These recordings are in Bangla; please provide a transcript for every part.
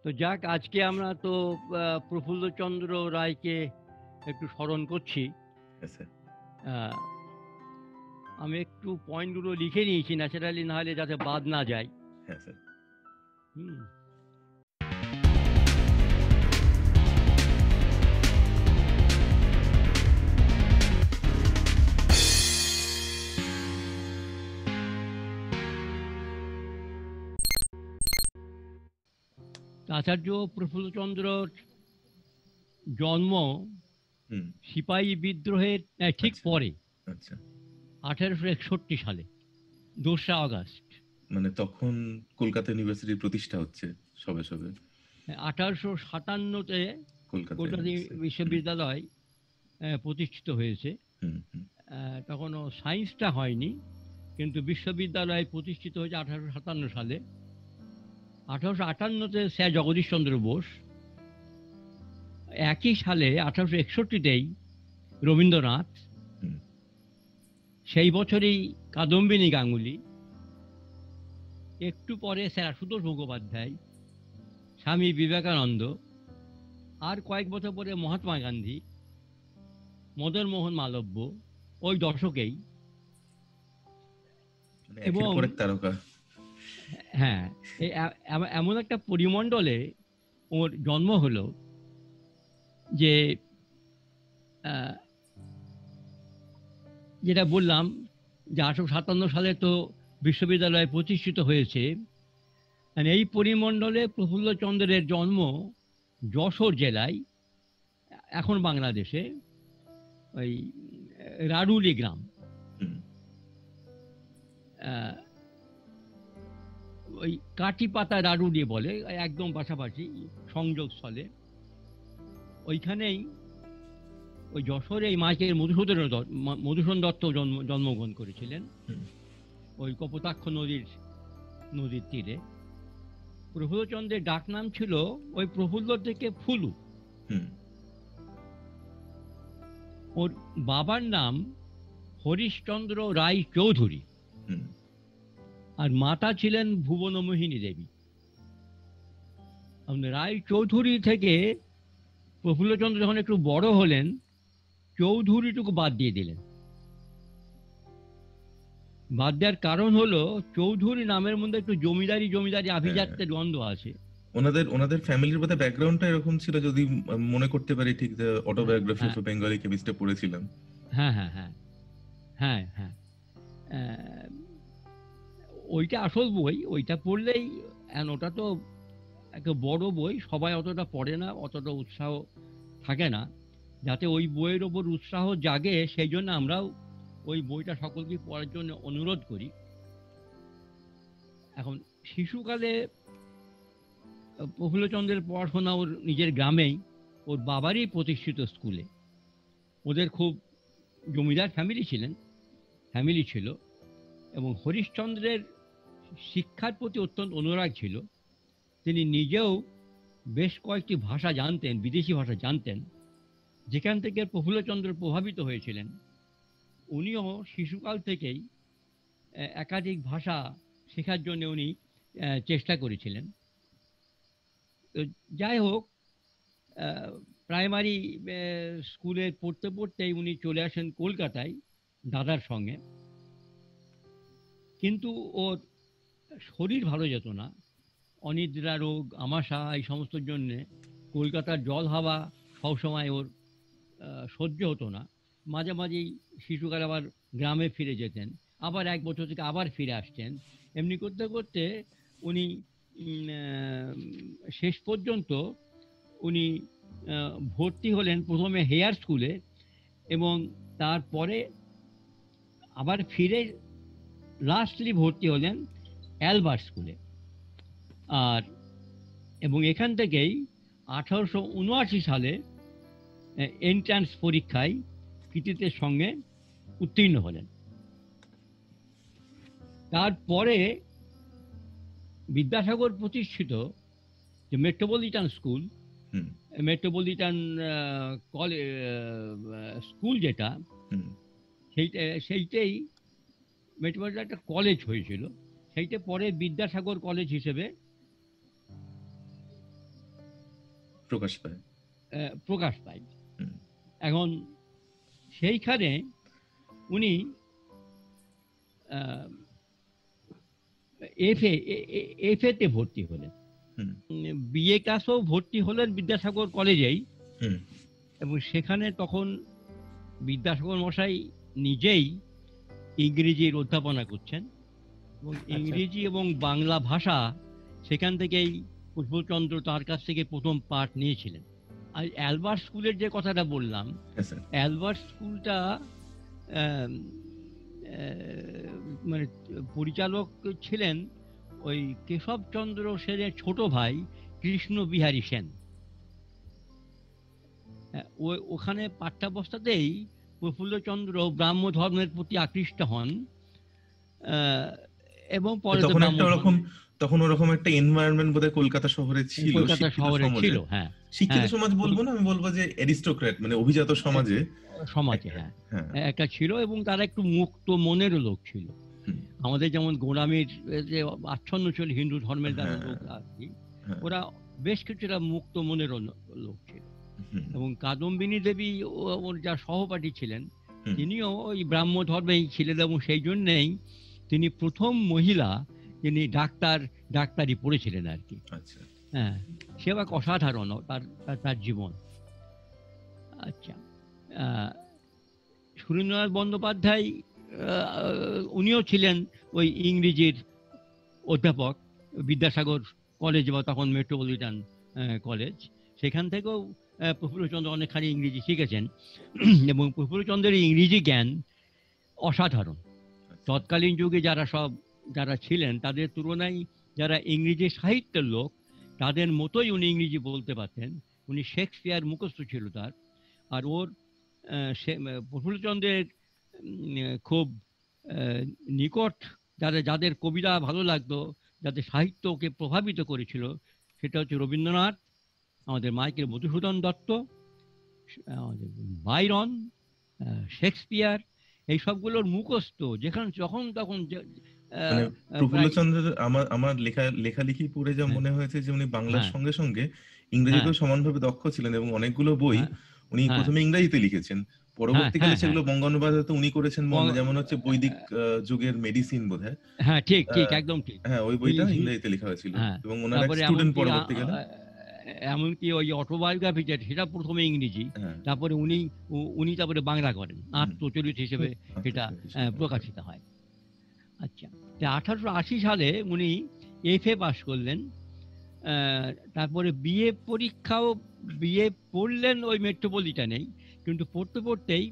তো যাক, আজকে আমরা তো প্রফুল্লচন্দ্র রায়কে একটু স্মরণ করছি। হ্যাঁ স্যার। আহ, আমি একটু পয়েন্টগুলো লিখে নিয়েছি ন্যাচারালি, না হলে যাতে বাদ না যায়। হ্যাঁ স্যার। হুম। আচার্য প্রফুল্লচন্দ্রর জন্ম হুম। সিপাহী বিদ্রোহের ঠিক আচ্ছা পরে, আচ্ছা। 1861 সালে 2রা আগস্ট। মানে তখন কলকাতা ইউনিভার্সিটির প্রতিষ্ঠা হচ্ছে সবে সবে। 1857-তে কলকাতা কলকাতা ইউনিভার্সিটি। হুম বিশ্ববিদ্যালয় প্রতিষ্ঠিত হয়েছে। হুম হুম। তখনও সায়েন্সটা হয়নি, কিন্তু বিশ্ববিদ্যালয় প্রতিষ্ঠিত হয়েছে 1857 সালে। 1858-তে স্যার জগদীশ চন্দ্র বোস, একই সালে 1861-তেই রবীন্দ্রনাথ, হুম। সেই বছরই কাদম্বিনী গাঙ্গুলি, একটু পরে স্যার আশুতোষ মুখোপাধ্যায়, স্বামী বিবেকানন্দ, আর কয়েক বছর পরে মহাত্মা গান্ধী, মদন মোহন মালব্য, ওই দশকেই। মানে একের এবং পর এক তারকা। হ্যাঁ, এমন একটা পরিমণ্ডলে ওর জন্ম হলো যে আহ, যেটা বললাম যে 1857 সালে তো বিশ্ববিদ্যালয় প্রতিষ্ঠিত হয়েছে। আর এই পরিমণ্ডলে প্রফুল্লচন্দ্রের জন্ম যশোর জেলায়, এখন বাংলাদেশে, ওই রারুলি গ্রাম। হুম আহ, ওই কাটিপাতা রারুলি বলে, একদম পাশাপাশি সংযোগস্থলে। ওইখানেই ওই যশোরে এই মাইকেল মধুসূদন দত্ত জন্মগ্রহণ করেছিলেন, হুম ওই কপোতাক্ষ নদীর তীরে। প্রফুল্লচন্দ্রের ডাকনাম ছিল ওই প্রফুল্ল থেকে ফুলু। হুম। ওর বাবার নাম হরিশচন্দ্র রায় চৌধুরী, হুম। আর মাতা ছিলেন ভুবনমোহিনী দেবী। রায় চৌধুরী থেকে প্রফুল্লচন্দ্র যখন একটু বড় হলেন, চৌধুরীটুকু বাদ দিয়ে দিলেন। বাদ দেওয়ার কারণ হলো চৌধুরী নামের মধ্যে একটু জমিদারি জমিদারি হ্যাঁ, আভিজাত্যের দ্বন্দ্ব আছে। ওনাদের ওনাদের ফ্যামিলির বোধহয় ব্যাকগ্রাউন্ডটা এরকম ছিল, যদি মনে করতে পারি ঠিক, যে অটোবায়োগ্রাফি অফ হ্যাঁ এ বেঙ্গলি কেমিস্টে পড়েছিলাম। হ্যাঁ হ্যাঁ হ্যাঁ হ্যাঁ হ্যাঁ। আহ, ওইটা আসল বই, ওইটা পড়লেই, ওটা তো একটা বড় বই, সবাই অতটা পড়ে না, অতটা উৎসাহ থাকে না। যাতে ওই বইয়ের ওপর উৎসাহ জাগে, সেই জন্য আমরাও ওই বইটা সকলকে পড়ার জন্য অনুরোধ করি। এখন শিশুকালে প্রফুল্লচন্দ্রের পড়াশোনা ওর নিজের গ্রামেই, ওর বাবারই প্রতিষ্ঠিত স্কুলে। ওদের খুব জমিদার ফ্যামিলি ছিল, এবং হরিশচন্দ্রের শিক্ষার প্রতি অত্যন্ত অনুরাগ ছিল। তিনি নিজেও বেশ কয়েকটি ভাষা জানতেন, বিদেশি ভাষা জানতেন, যেখান থেকে প্রফুল্লচন্দ্র প্রভাবিত হয়েছিলেন। উনিও শিশুকাল থেকেই একাধিক ভাষা শেখার জন্য উনি চেষ্টা করেছিলেন। তো যাই হোক, প্রাইমারি স্কুলে পড়তে পড়তেই উনি চলে আসেন কলকাতায় দাদার সঙ্গে। কিন্তু ওর শরীর ভালো যেত না, অনিদ্রা রোগ, আমাশা, এই সমস্তর জন্যে কলকাতার জল হাওয়া সবসময় ওর সহ্য হতো না। মাঝে মাঝেই শিশুকাল আবার গ্রামে ফিরে যেতেন, আবার 1 বছর থেকে আবার ফিরে আসতেন। এমনি করতে করতে উনি শেষ পর্যন্ত উনি ভর্তি হলেন প্রথমে হেয়ার স্কুলে, এবং তারপরে আবার ফিরে লাস্টলি ভর্তি হলেন অ্যালবার্ট স্কুলে। আর এবং এখান থেকেই 1879 সালে এন্ট্রান্স পরীক্ষায় কৃতিত্বের সঙ্গে উত্তীর্ণ হলেন। তারপরে বিদ্যাসাগর প্রতিষ্ঠিত যে মেট্রোপলিটন স্কুল যেটা, সেইটাই মেট্রোপলিটন একটা কলেজ হয়েছিল। সেইটা পরে বিদ্যাসাগর কলেজ হিসেবে প্রকাশ পায়। প্রকাশ পায়। হুম। এখন সেইখানে উনি এফএতে ভর্তি হলেন। হুম। বিএ ক্লাসেও ভর্তি হলেন বিদ্যাসাগর কলেজেই, হুম। এবং সেখানে তখন বিদ্যাসাগর মশাই নিজেই ইংরেজির অধ্যাপনা করছেন, এবং ইংরেজি এবং বাংলা ভাষা সেখান থেকেই প্রফুল্লচন্দ্র তার কাছ থেকে প্রথম পাঠ নিয়েছিলেন। আর অ্যালবার্ট স্কুলের যে কথাটা বললাম, হ্যাঁ স্যার। অ্যালবার্ট স্কুলটা আম, মানে পরিচালক ছিলেন ওই কেশবচন্দ্র সেনের ছোট ভাই কৃষ্ণ বিহারী সেন। ওখানে পাঠ্যাবস্থাতেই প্রফুল্লচন্দ্র ব্রাহ্ম ধর্মের প্রতি আকৃষ্ট হন, এবং পরে তো তখন ব্রাহ্ম একটা ওরকম ধর্মে তখন ওরকম একটা এনভায়রনমেন্ট বোধহয় কলকাতা শহরে ছিল, কলকাতা শিক্ষিত শহরে সমাজে। ছিল। হ্যাঁ, শিক্ষিত হ্যাঁ, সমাজ বলবো না, আমি বলবো যে অ্যারিস্টোক্র্যাট, মানে অভিজাত সমাজে সমাজে। একটা। হ্যাঁ, হ্যাঁ। একটা ছিল, এবং তারা একটু মুক্ত মনেরও লোক ছিল। হুম। আমাদের যেমন গোড়ামির যে আচ্ছন্ন ছিল হিন্দু ধর্মের যারা হ্যাঁ। লোক আর কি, হ্যাঁ। ওরা বেশ কিছুটা মুক্ত মনেরও লোক ছিল। হুম। এবং কাদম্বিনী দেবী ওর যা সহপাঠী ছিলেন, হুম। তিনিও ওই ব্রাহ্ম ধর্মেই ছিলেন, এবং সেই জন্যেই তিনি প্রথম মহিলা যিনি ডাক্তারি পড়েছিলেন আর কি। আচ্ছা। হ্যাঁ, সেবা অসাধারণ তার তার জীবন। আচ্ছা, সুরেন্দ্রনাথ বন্দ্যোপাধ্যায় উনিও ছিলেন ওই ইংরেজির অধ্যাপক বিদ্যাসাগর কলেজ, বা তখন মেট্রোপলিটন কলেজ। সেখান থেকেও প্রফুল্লচন্দ্র অনেকখানি ইংরেজি শিখেছেন, এবং প্রফুল্লচন্দ্রের ইংরেজি জ্ঞান অসাধারণ। তৎকালীন যুগে যারা ছিলেন তাদের তুলনায় যারা ইংরেজি সাহিত্যের লোক, তাদের মতোই উনি ইংরেজি বলতে পারতেন। উনি শেক্সপিয়ার মুখস্থ ছিল তার। আর ওর প্রফুল্লচন্দ্রের খুব নিকট যাদের কবিতা ভালো লাগতো, যাদের সাহিত্যকে প্রভাবিত করেছিল, সেটা হচ্ছে রবীন্দ্রনাথ, আমাদের মাইকেল মধুসূদন দত্ত, আমাদের বাইরন, শেক্সপিয়ার, এই সবগুলোর মুখস্থ যখন তখন মানে প্রায়। প্রফুল্লচন্দ্রের আমার আমার লেখালেখি পড়ে যা হ্যাঁ, মনে হয়েছে যে উনি বাংলার হ্যাঁ, সঙ্গে সঙ্গে হ্যাঁ, ইংরেজিতেও সমানভাবে দক্ষ ছিলেন, এবং অনেকগুলো বই হ্যাঁ, উনি হ্যাঁ, প্রথমে ইংরেজিতে লিখেছেন, হ্যাঁ, পরবর্তীকালে হ্যাঁ, হ্যাঁ, সেগুলো বঙ্গানুবাদে উনি করেছেন। বঙ্গ- যেমন হচ্ছে বৈদিক যুগের মেডিসিন বোধহয়। হ্যাঁ, ঠিক ঠিক, আহ, একদম ঠিক। হ্যাঁ, ওই হি বইটা হি ইংরেজিতে লেখা হয়েছিল, হ্যাঁ, এবং ওনার এক তারপরে স্টুডেন্ট পরবর্তীকালে। এমনকি ওই অটোবায়োগ্রাফি সেটা প্রথমে ইংরেজি, হ্যাঁ। তারপরে উনি তারপরে বাংলা করেন, আত্মচরিত হিসেবে সেটা প্রকাশিত হয়। আচ্ছা, 1880 সালে উনি এফএ পাশ করলেন। তারপরে বিএ পড়লেন ওই মেট্রোপলিটনেই, কিন্তু পড়তে পড়তেই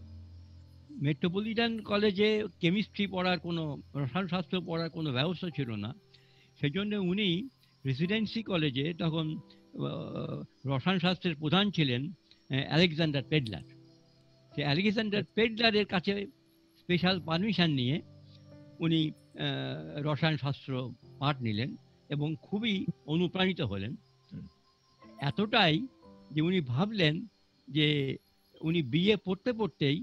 মেট্রোপলিটন কলেজে কেমিস্ট্রি পড়ার কোনো, রসায়নশাস্ত্র পড়ার কোনো ব্যবস্থা ছিল না। সেই জন্য উনি রেসিডেন্সি কলেজে তখন রসায়নশাস্ত্রের প্রধান ছিলেন আলেকজান্ডার পেডলার। সে আলেকজান্ডার পেডলারের কাছে স্পেশাল পারমিশন নিয়ে উনি রসায়নশাস্ত্র পাঠ নিলেন, এবং খুবই অনুপ্রাণিত হলেন। এতটাই যে উনি ভাবলেন যে উনি বিএ পড়তে পড়তেই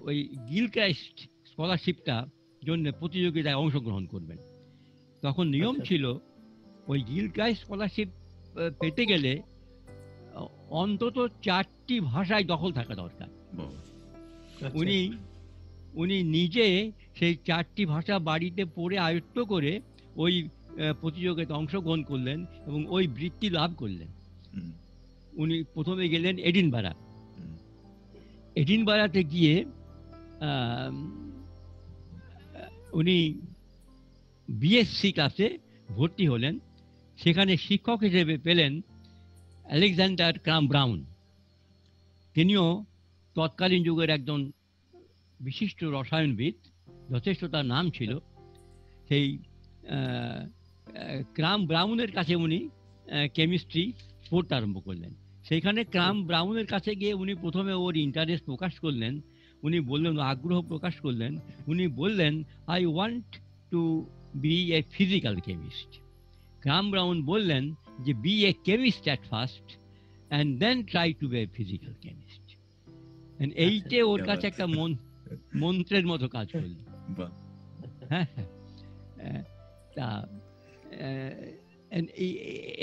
ওই গিলক্রাইস্ট স্কলারশিপটা জন্য প্রতিযোগিতায় অংশগ্রহণ করবেন। তখন নিয়ম ছিল ওই গিলক্রাইস্ট স্কলারশিপ পেতে গেলে অন্তত 4টি ভাষায় দখল থাকা দরকার। উনি উনি নিজে সেই 4টি ভাষা বাড়িতে পড়ে আয়ত্ত করে ওই প্রতিযোগিতায় অংশগ্রহণ করলেন, এবং ওই বৃত্তি লাভ করলেন। উনি প্রথমে গেলেন এডিনবারাতে গিয়ে উনি বিএসসি ক্লাসে ভর্তি হলেন। সেখানে শিক্ষক হিসেবে পেলেন আলেকজান্ডার ক্রাম ব্রাউন। তিনিও তৎকালীন যুগের একজন বিশিষ্ট রসায়নবিদ, যথেষ্ট তার নাম ছিল। সেই ক্রাম ব্রাউনের কাছে উনি কেমিস্ট্রি পড়তে আরম্ভ করলেন। সেইখানে ক্রাম ব্রাউনের কাছে গিয়ে উনি প্রথমে ওর ইন্টারেস্ট প্রকাশ করলেন। উনি বললেন, আগ্রহ প্রকাশ করলেন। উনি বললেন, I want to be a physical chemist. Crum Brown বললেন যে be a chemist at first and then try to be a physical chemist. এইটে ওর কাছে একটা মন্ত্রের মতো কাজ করল। হ্যাঁ, তা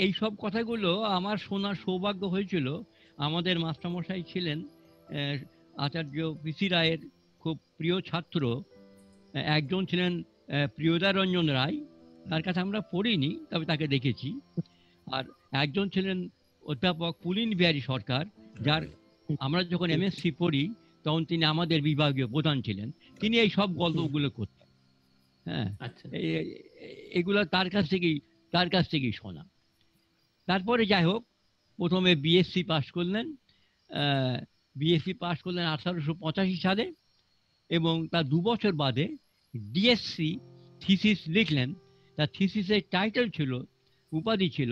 এই সব কথাগুলো আমার শোনার সৌভাগ্য হয়েছিল। আমাদের মাস্টারমশাই ছিলেন আহ, আচার্য পিসি রায়ের খুব প্রিয় ছাত্র। একজন ছিলেন প্রিয়দা রঞ্জন রায়, তার কাছে আমরা পড়িনি, তবে তাকে দেখেছি। আর একজন ছিলেন অধ্যাপক পুলিন বিহারী সরকার, যার আমরা যখন এমএসসি পড়ি তখন তিনি আমাদের বিভাগীয় প্রধান ছিলেন। তিনি এই সব গল্পগুলো করতেন। হ্যাঁ, আচ্ছা। এগুলো তার কাছ থেকেই শোনা। তারপরে যাই হোক, প্রথমে বিএসসি পাশ করলেন। বিএসসি পাশ করলেন 1885 সালে, এবং তার 2 বছর বাদে ডিএসসি থিসিস লিখলেন। তার থিসিসের টাইটেল ছিল, উপাধি ছিল,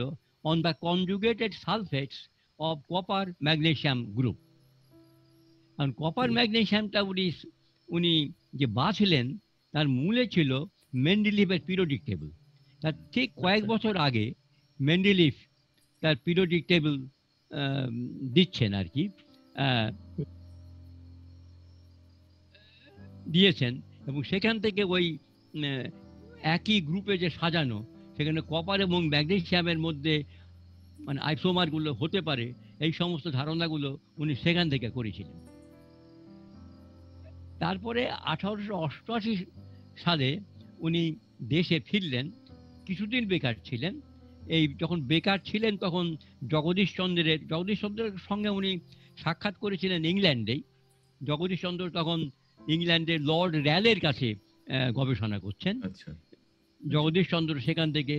on the conjugated sulphates of copper magnesium group. কারণ কপার ম্যাগনেসিয়ামটা উনি যে বাছলেন তার মূলে ছিল মেন্ডেলিফের পিরিয়ডিক টেবিল। তার ঠিক কয়েক বছর আগে মেন্ডেলিফ তার পিরিয়ডিক টেবিল দিচ্ছেন আর কি, দিয়েছেন, এবং সেখান থেকে ওই একই গ্রুপে যে সাজানো, সেখানে কপার এবং ম্যাগনেসিয়ামের মধ্যে মানে আইসোমারগুলো হতে পারে, এই সমস্ত ধারণাগুলো উনি সেখান থেকে করেছিলেন। তারপরে 1888 সালে উনি দেশে ফিরলেন। কিছুদিন বেকার ছিলেন। এই যখন বেকার ছিলেন তখন জগদীশ চন্দ্রের সঙ্গে উনি সাক্ষাৎ করেছিলেন ইংল্যান্ডেই। জগদীশ চন্দ্র তখন ইংল্যান্ডের লর্ড র্যালের কাছে গবেষণা করছেন। জগদীশ চন্দ্র সেখান থেকে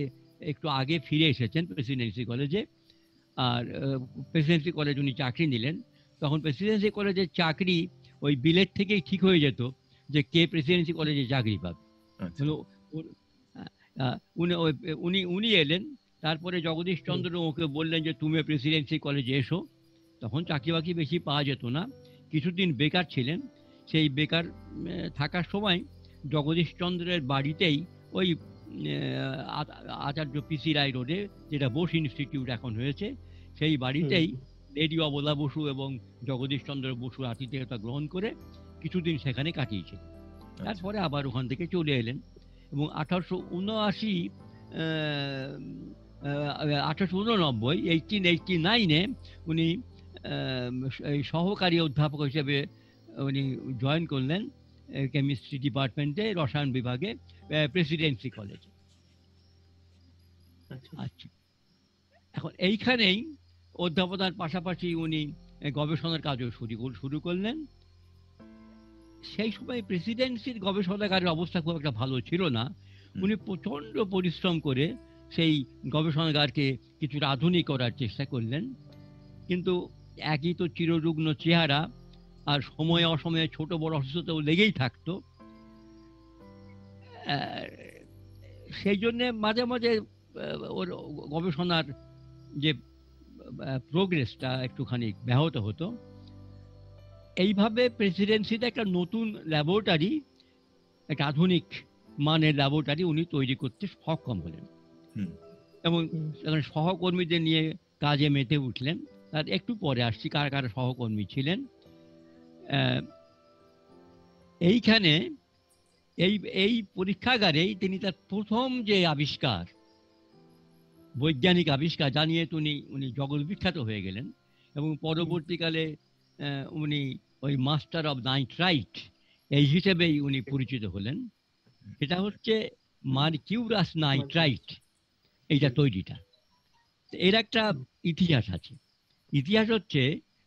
একটু আগে ফিরে এসেছেন প্রেসিডেন্সি কলেজে। আর প্রেসিডেন্সি কলেজ উনি চাকরি নিলেন। তখন প্রেসিডেন্সি কলেজের চাকরি ওই বিলেত থেকেই ঠিক হয়ে যেত যে কে প্রেসিডেন্সি কলেজে চাকরি পাবে। উনি এলেন। তারপরে জগদীশ চন্দ্র ওকে বললেন যে তুমি প্রেসিডেন্সি কলেজে এসো। তখন চাকরি বাকরি বেশি পাওয়া যেত না, কিছুদিন বেকার ছিলেন। সেই বেকার থাকার সময় জগদীশ চন্দ্রের বাড়িতেই ওই আচার্য পিসি রায় রোডে, যেটা বোস ইনস্টিটিউট এখন হয়েছে, সেই বাড়িতেই লেডি অবলা বসু এবং জগদীশ চন্দ্র বসুর আতিথেয়তা গ্রহণ করে কিছুদিন সেখানে কাটিয়েছিলেন। তারপরে আবার ওখান থেকে চলে এলেন, এবং 1889 উনি সহকারী অধ্যাপক হিসেবে উনি জয়েন করলেন কেমিস্ট্রি ডিপার্টমেন্টে, রসায়ন বিভাগে, প্রেসিডেন্সি কলেজে। আচ্ছা, এখন এইখানেই অধ্যাপনার পাশাপাশি উনি গবেষণার কাজও শুরু করলেন। সেই সময় প্রেসিডেন্সির গবেষণাগারের অবস্থা খুব একটা ভালো ছিল না। উনি প্রচন্ড পরিশ্রম করে সেই গবেষণাগারকে কিছুটা আধুনিক করার চেষ্টা করলেন, কিন্তু একই তো চিররুগ্ন চেহারা, আর সময়ে অসময়ে ছোট বড় অসুস্থতাও লেগেই থাকতো। সেই জন্যে মাঝে মাঝে ওর গবেষণার যে প্রোগ্রেসটা একটুখানি ব্যাহত হতো। এইভাবে প্রেসিডেন্সিতে একটা নতুন ল্যাবরেটরি, একটা আধুনিক মানের ল্যাবরেটরি উনি তৈরি করতে সক্ষম হলেন, এবং সহকর্মীদের নিয়ে কাজে মেতে উঠলেন। তার একটু পরে আসছি কারা কারা সহকর্মী ছিলেন। এইখানে এই পরীক্ষাগারেই তিনি তার প্রথম যে আবিষ্কার, বৈজ্ঞানিক আবিষ্কার জানিয়ে উনি জগৎ বিখ্যাত হয়ে গেলেন, এবং পরবর্তীকালে উনি ওই মাস্টার অফ নাইট্রাইট এই হিসেবেই উনি পরিচিত হলেন। এটা হচ্ছে মার্কিউরাস নাইট্রাইট, এইটা তৈরিটা। এর একটা ইতিহাস আছে। ইতিহাস হচ্ছে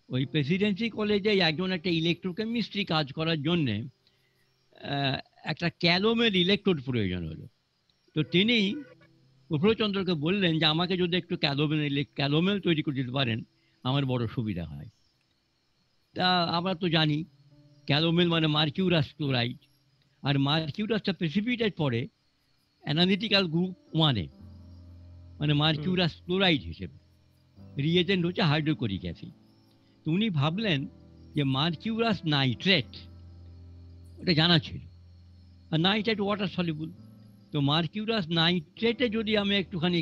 ওই প্রেসিডেন্সি কলেজে একটা ইলেকট্রোকেমিস্ট্রি কাজ করার জন্যে একটা ক্যালোমেল ইলেকট্রোড প্রয়োজন হলো। তো তিনি প্রফুল্লচন্দ্রকে বললেন যে আমাকে যদি একটু ক্যালোমেল তৈরি করে দিতে পারেন আমার বড় সুবিধা হয়। তা আমরা তো জানি ক্যালোমেল মানে মার্কিউরাস ক্লোরাইড, আর মার্কিউরাসটা প্রেসিপিটেট পড়ে অ্যানালিটিক্যাল গ্রুপ 1-এ, মানে মার্কিউরাস ক্লোরাইড হিসেবে। রিয়েজেন্ট হচ্ছে হাইড্রোক্লোরিক অ্যাসিড। তো উনি ভাবলেন যে মার্কিউরাস নাইট্রেট, ওটা জানা ছিল, আর নাইট্রেট ওয়াটার সলিবল। তো মার্কিউরাস নাইট্রেটে যদি আমি একটুখানি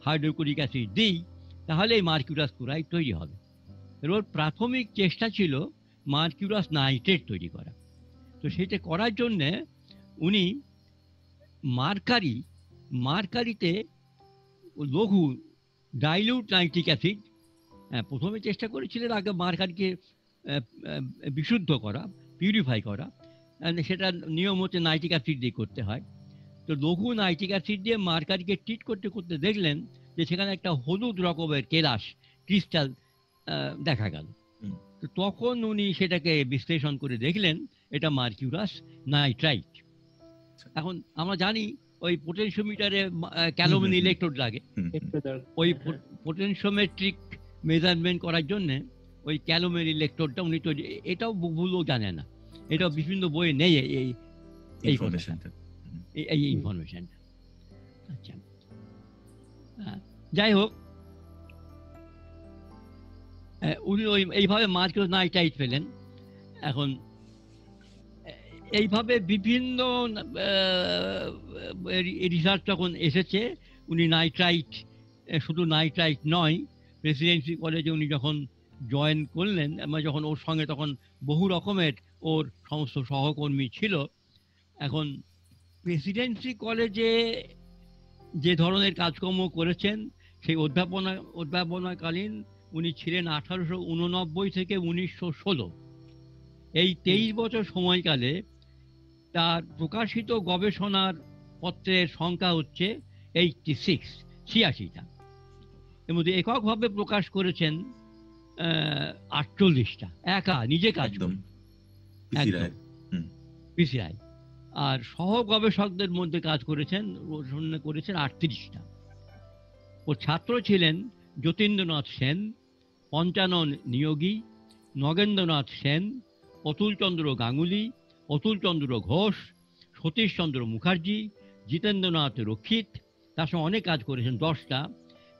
হাইড্রোক্লোরিক অ্যাসিড দিই তাহলে এই মার্কিউরাস ক্লোরাইড তৈরি হবে। ওর প্রাথমিক চেষ্টা ছিল মার্কিউরাস নাইট্রেট তৈরি করা। তো সেটা করার জন্যে উনি মার্কারিতে লঘু ডাইলিউট নাইট্রিক অ্যাসিড, প্রথমে চেষ্টা করেছিলেন আগে মার্কারকে বিশুদ্ধ করা, পিউরিফাই করা, সেটা নিয়ম হচ্ছে নাইট্রিক অ্যাসিড দিয়ে করতে হয়। তো লঘু নাইট্রিক অ্যাসিড দিয়ে মার্কারকে ট্রিট করতে করতে দেখলেন যে সেখানে একটা হলুদ রকমের কেলাস ক্রিস্টাল দেখা গেল। তো তখন উনি সেটাকে বিশ্লেষণ করে দেখলেন এটা মার্কিউরাস নাইট্রাইট। এখন আমরা জানি ওই পোটেনশিওমিটারে ক্যালোমিন ইলেকট্রোড লাগে, ওই পোটেনশিওমেট্রিক মেজারমেন্ট করার জন্য ওই ক্যালোমিন ইলেকট্রোডটা উনি তৈরি, এটাও ভুলও জানে না, এটাও বিভিন্ন বইয়ে নেই এই এই ইনফরমেশনটা। আচ্ছা, যাই হোক, উনি ওই এইভাবে মার্কিউরাস নাইট্রাইট পেলেন। এখন এইভাবে বিভিন্ন রিসার্চ যখন এসেছে, উনি নাইট্রাইট, শুধু নাইট্রাইট নয়, প্রেসিডেন্সি কলেজে উনি যখন জয়েন করলেন, যখন ওর সঙ্গে তখন বহু রকমের ওর সমস্ত সহকর্মী ছিল। এখন প্রেসিডেন্সি কলেজে যে ধরনের কাজকর্ম করেছেন, সেই অধ্যাপনাকালীন উনি ছিলেন 1889 থেকে 1916, এই 23 বছর সময়কালে তার প্রকাশিত গবেষণার পত্রের সংখ্যা হচ্ছে 86টা। এর মধ্যে এককভাবে প্রকাশ করেছেন 48টা, একা নিজে কাজ পিসিআই। আর সহ গবেষকদের মধ্যে কাজ করেছেন 38টা। ওর ছাত্র ছিলেন যতীন্দ্রনাথ সেন, পঞ্চানন নিয়োগী, নগেন্দ্রনাথ সেন, অতুলচন্দ্র গাঙ্গুলি, অতুলচন্দ্র ঘোষ, সতীশচন্দ্র মুখার্জি, জিতেন্দ্রনাথ রক্ষিত, তার সঙ্গে অনেক কাজ করেছেন 10টা,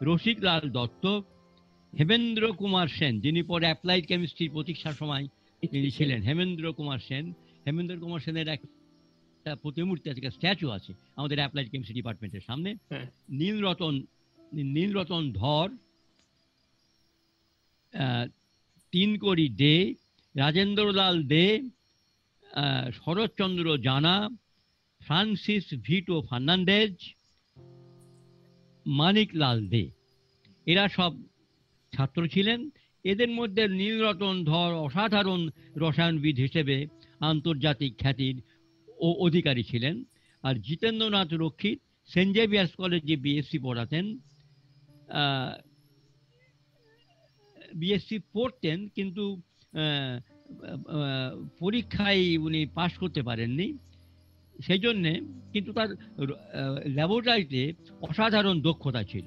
রসিকলাল দত্ত, হেমেন্দ্র কুমার সেন, যিনি পরে অ্যাপ্লাইড কেমিস্ট্রির প্রতীক্ষার সময় তিনি ছিলেন, হেমেন্দ্র কুমার সেন। হেমেন্দ্র কুমার সেনের একটা প্রতিমূর্তি আছে, স্ট্যাচু আছে আমাদের অ্যাপ্লাইড কেমিস্ট্রি ডিপার্টমেন্টের সামনে। নীলরতন ধর, তিনকড়ি দে, রাজেন্দ্রলাল দে, শরৎচন্দ্র জানা, ফ্রান্সিস ভিটো ফার্নান্ডেজ, মানিকলাল দে, এরা সব ছাত্র ছিলেন। এদের মধ্যে নীলরতন ধর অসাধারণ রসায়নবিদ হিসেবে আন্তর্জাতিক খ্যাতির অধিকারী ছিলেন। আর জিতেন্দ্রনাথ রক্ষিত সেন্ট জেভিয়ার্স কলেজে বিএসসি পড়াতেন, বিএসসি পড়তেন, কিন্তু পরীক্ষায় উনি পাশ করতে পারেননি, সেই জন্যে, কিন্তু তার ল্যাবরেটরিতে অসাধারণ দক্ষতা ছিল।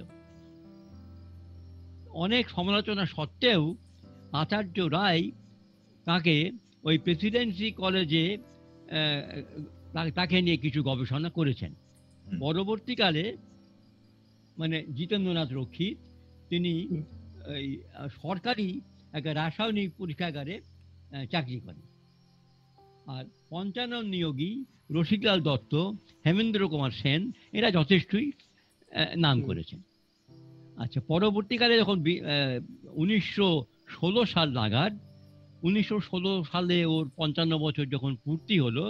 অনেক সমালোচনা সত্ত্বেও আচার্য রায় তাকে ওই প্রেসিডেন্সি কলেজে তাকে নিয়ে কিছু গবেষণা করেছেন। পরবর্তীকালে মানে জিতেন্দ্রনাথ রক্ষিত তিনি সরকারি একটা রাসায়নিক পরীক্ষাগারে চাকরি করেন। আর পঞ্চানন নিয়োগী, রসিকলাল দত্ত, হেমেন্দ্র কুমার সেন, এরা যথেষ্টই নাম করেছেন। আচ্ছা, পরবর্তীকালে যখন 1916 সাল নাগাদ, 1916 সালে ওর 55 বছর যখন পূর্তি হলো,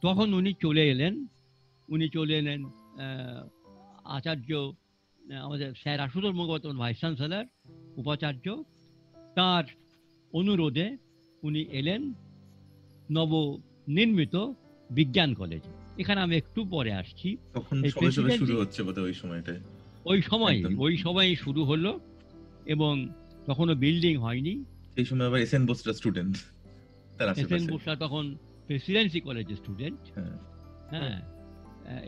তখন উনি চলে এলেন আচার্য আমাদের sir Ashutosh Mukhopadhyay vice chancellor, উপাচার্য, তার অনুরোধে উনি এলেন নবনির্মিত বিজ্ঞান কলেজে। এখানে আমি একটু পরে আসছি। ওই সময় শুরু হলো, এবং তখনও বিল্ডিং হয়নি। সেই সময় আবার এসএন বোসরা স্টুডেন্ট, এসএন বোসরা তখন প্রেসিডেন্সি কলেজের স্টুডেন্ট। হ্যাঁ,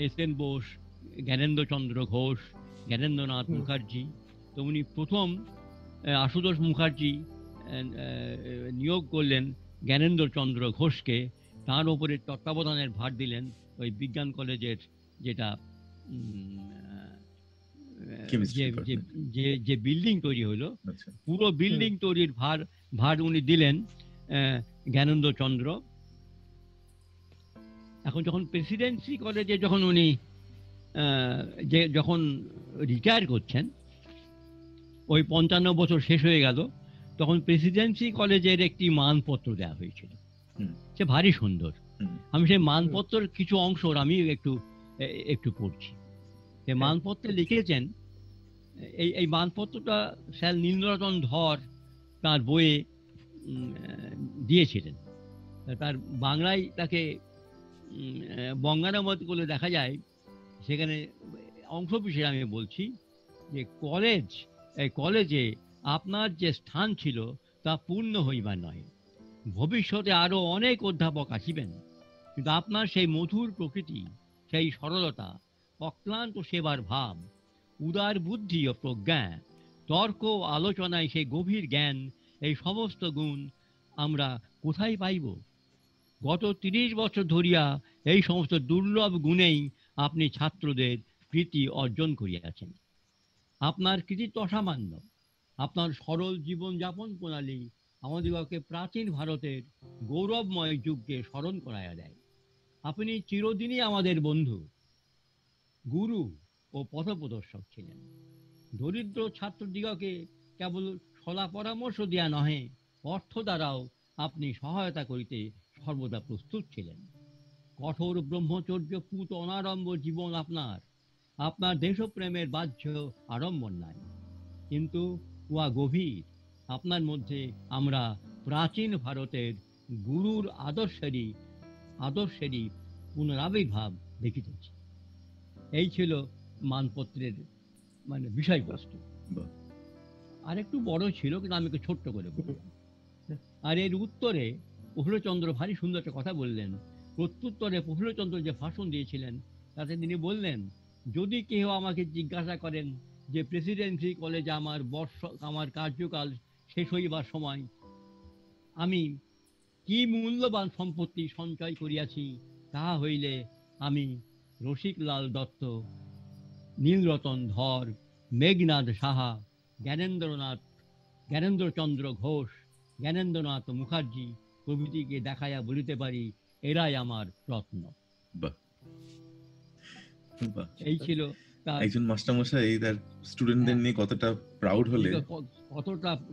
এসএন বোস, জ্ঞানেন্দ্র চন্দ্র ঘোষ, জ্ঞানেন্দ্রনাথ মুখার্জি। তো উনি প্রথম আশুতোষ মুখার্জি নিয়োগ করলেন জ্ঞানেন্দ্র চন্দ্র ঘোষকে, তার উপরে তত্ত্বাবধানের ভার দিলেন ওই বিজ্ঞান কলেজের যেটা যে বিল্ডিং তৈরি হলো, পুরো বিল্ডিং তৈরির ভার উনি দিলেন জ্ঞানেন্দ্র চন্দ্র। এখন যখন প্রেসিডেন্সি কলেজে যখন উনি যখন রিটায়ার করছেন, ওই 55 বছর শেষ হয়ে গেল, তখন প্রেসিডেন্সি কলেজের একটি মানপত্র দেওয়া হয়েছিল, সে ভারী সুন্দর। আমি সেই মানপত্রের কিছু অংশ আমি একটু পড়ছি। সে মানপত্রে লিখেছেন এই মানপত্রটা স্যার নীলরতন ধর তার বইয়ে দিয়েছিলেন। তার বাংলায় তাকে বঙ্গানুবাদ করলে দেখা যায়, সেখানে অংশ বিশেষ আমি বলছি যে কলেজে আপনার যে স্থান ছিল তা পূর্ণ হইবার নয়, ভবিষ্যতে আরো অনেক অধ্যাপক আসিবেন, কিন্তু আপনার সেই মধুর প্রকৃতি, সেই সরলতা, অক্লান্ত সেবার ভাব, উদার বুদ্ধি ও প্রজ্ঞা, তর্ক ও আলোচনায় সেই গভীর জ্ঞান, এই সমস্ত গুণ আমরা কোথায় পাইব? গত ৩০ বছর ধরিয়া এই সমস্ত দুর্লভ গুণেই আপনি ছাত্রদের প্রীতি অর্জন করিয়াছেন। আপনার কৃতিত্ব অসামান্য। আপনার সরল জীবনযাপন প্রণালী আমাদিগকে প্রাচীন ভারতের গৌরবময় যুগকে স্মরণ করাইয়া দেয়। আপনি চিরদিনই আমাদের বন্ধু, গুরু ও পথপ্রদর্শক ছিলেন। দরিদ্র ছাত্রদিগকে কেবল সলা পরামর্শ দেয়া নহে, অর্থ দ্বারাও আপনি সহায়তা করিতে সর্বদা প্রস্তুত ছিলেন। কঠোর ব্রহ্মচর্য পুত অনারম্ভ জীবন আপনার দেশপ্রেমের বাহ্য আড়ম্বর নাই, কিন্তু উহা গভীর। আপনার মধ্যে আমরা প্রাচীন ভারতের গুরুর আদর্শেরই পুনরাবির্ভাব দেখিতেছি। এই ছিল মানপত্রের মানে বিষয়বস্তু। বাহ। আর একটু বড় ছিল, কিন্তু আমি একটু ছোট্ট করে বললাম। আর এর উত্তরে প্রফুল্লচন্দ্র ভারী সুন্দর একটা কথা বললেন। প্রত্যুত্তরে প্রফুল্লচন্দ্র যে ভাষণ দিয়েছিলেন তাতে তিনি বললেন, যদি কেউ আমাকে জিজ্ঞাসা করেন যে প্রেসিডেন্সি কলেজে আমার কার্যকাল শেষ হইবার সময় আমি কি মূল্যবান সম্পত্তি সঞ্চয় করিয়াছি, তাহা হইলে আমি রসিকলাল দত্ত, নীলরতন ধর, মেঘনাদ সাহা, জ্ঞানেন্দ্রচন্দ্র ঘোষ, জ্ঞানেন্দ্রনাথ মুখার্জি প্রভৃতিকে দেখাইয়া বলিতে পারি, এরাই আমার রত্ন। বাহ, বাহ। এই ছিল তার একজন মাস্টারমশাই তার স্টুডেন্টদের নিয়ে কতটা প্রাউড হলে,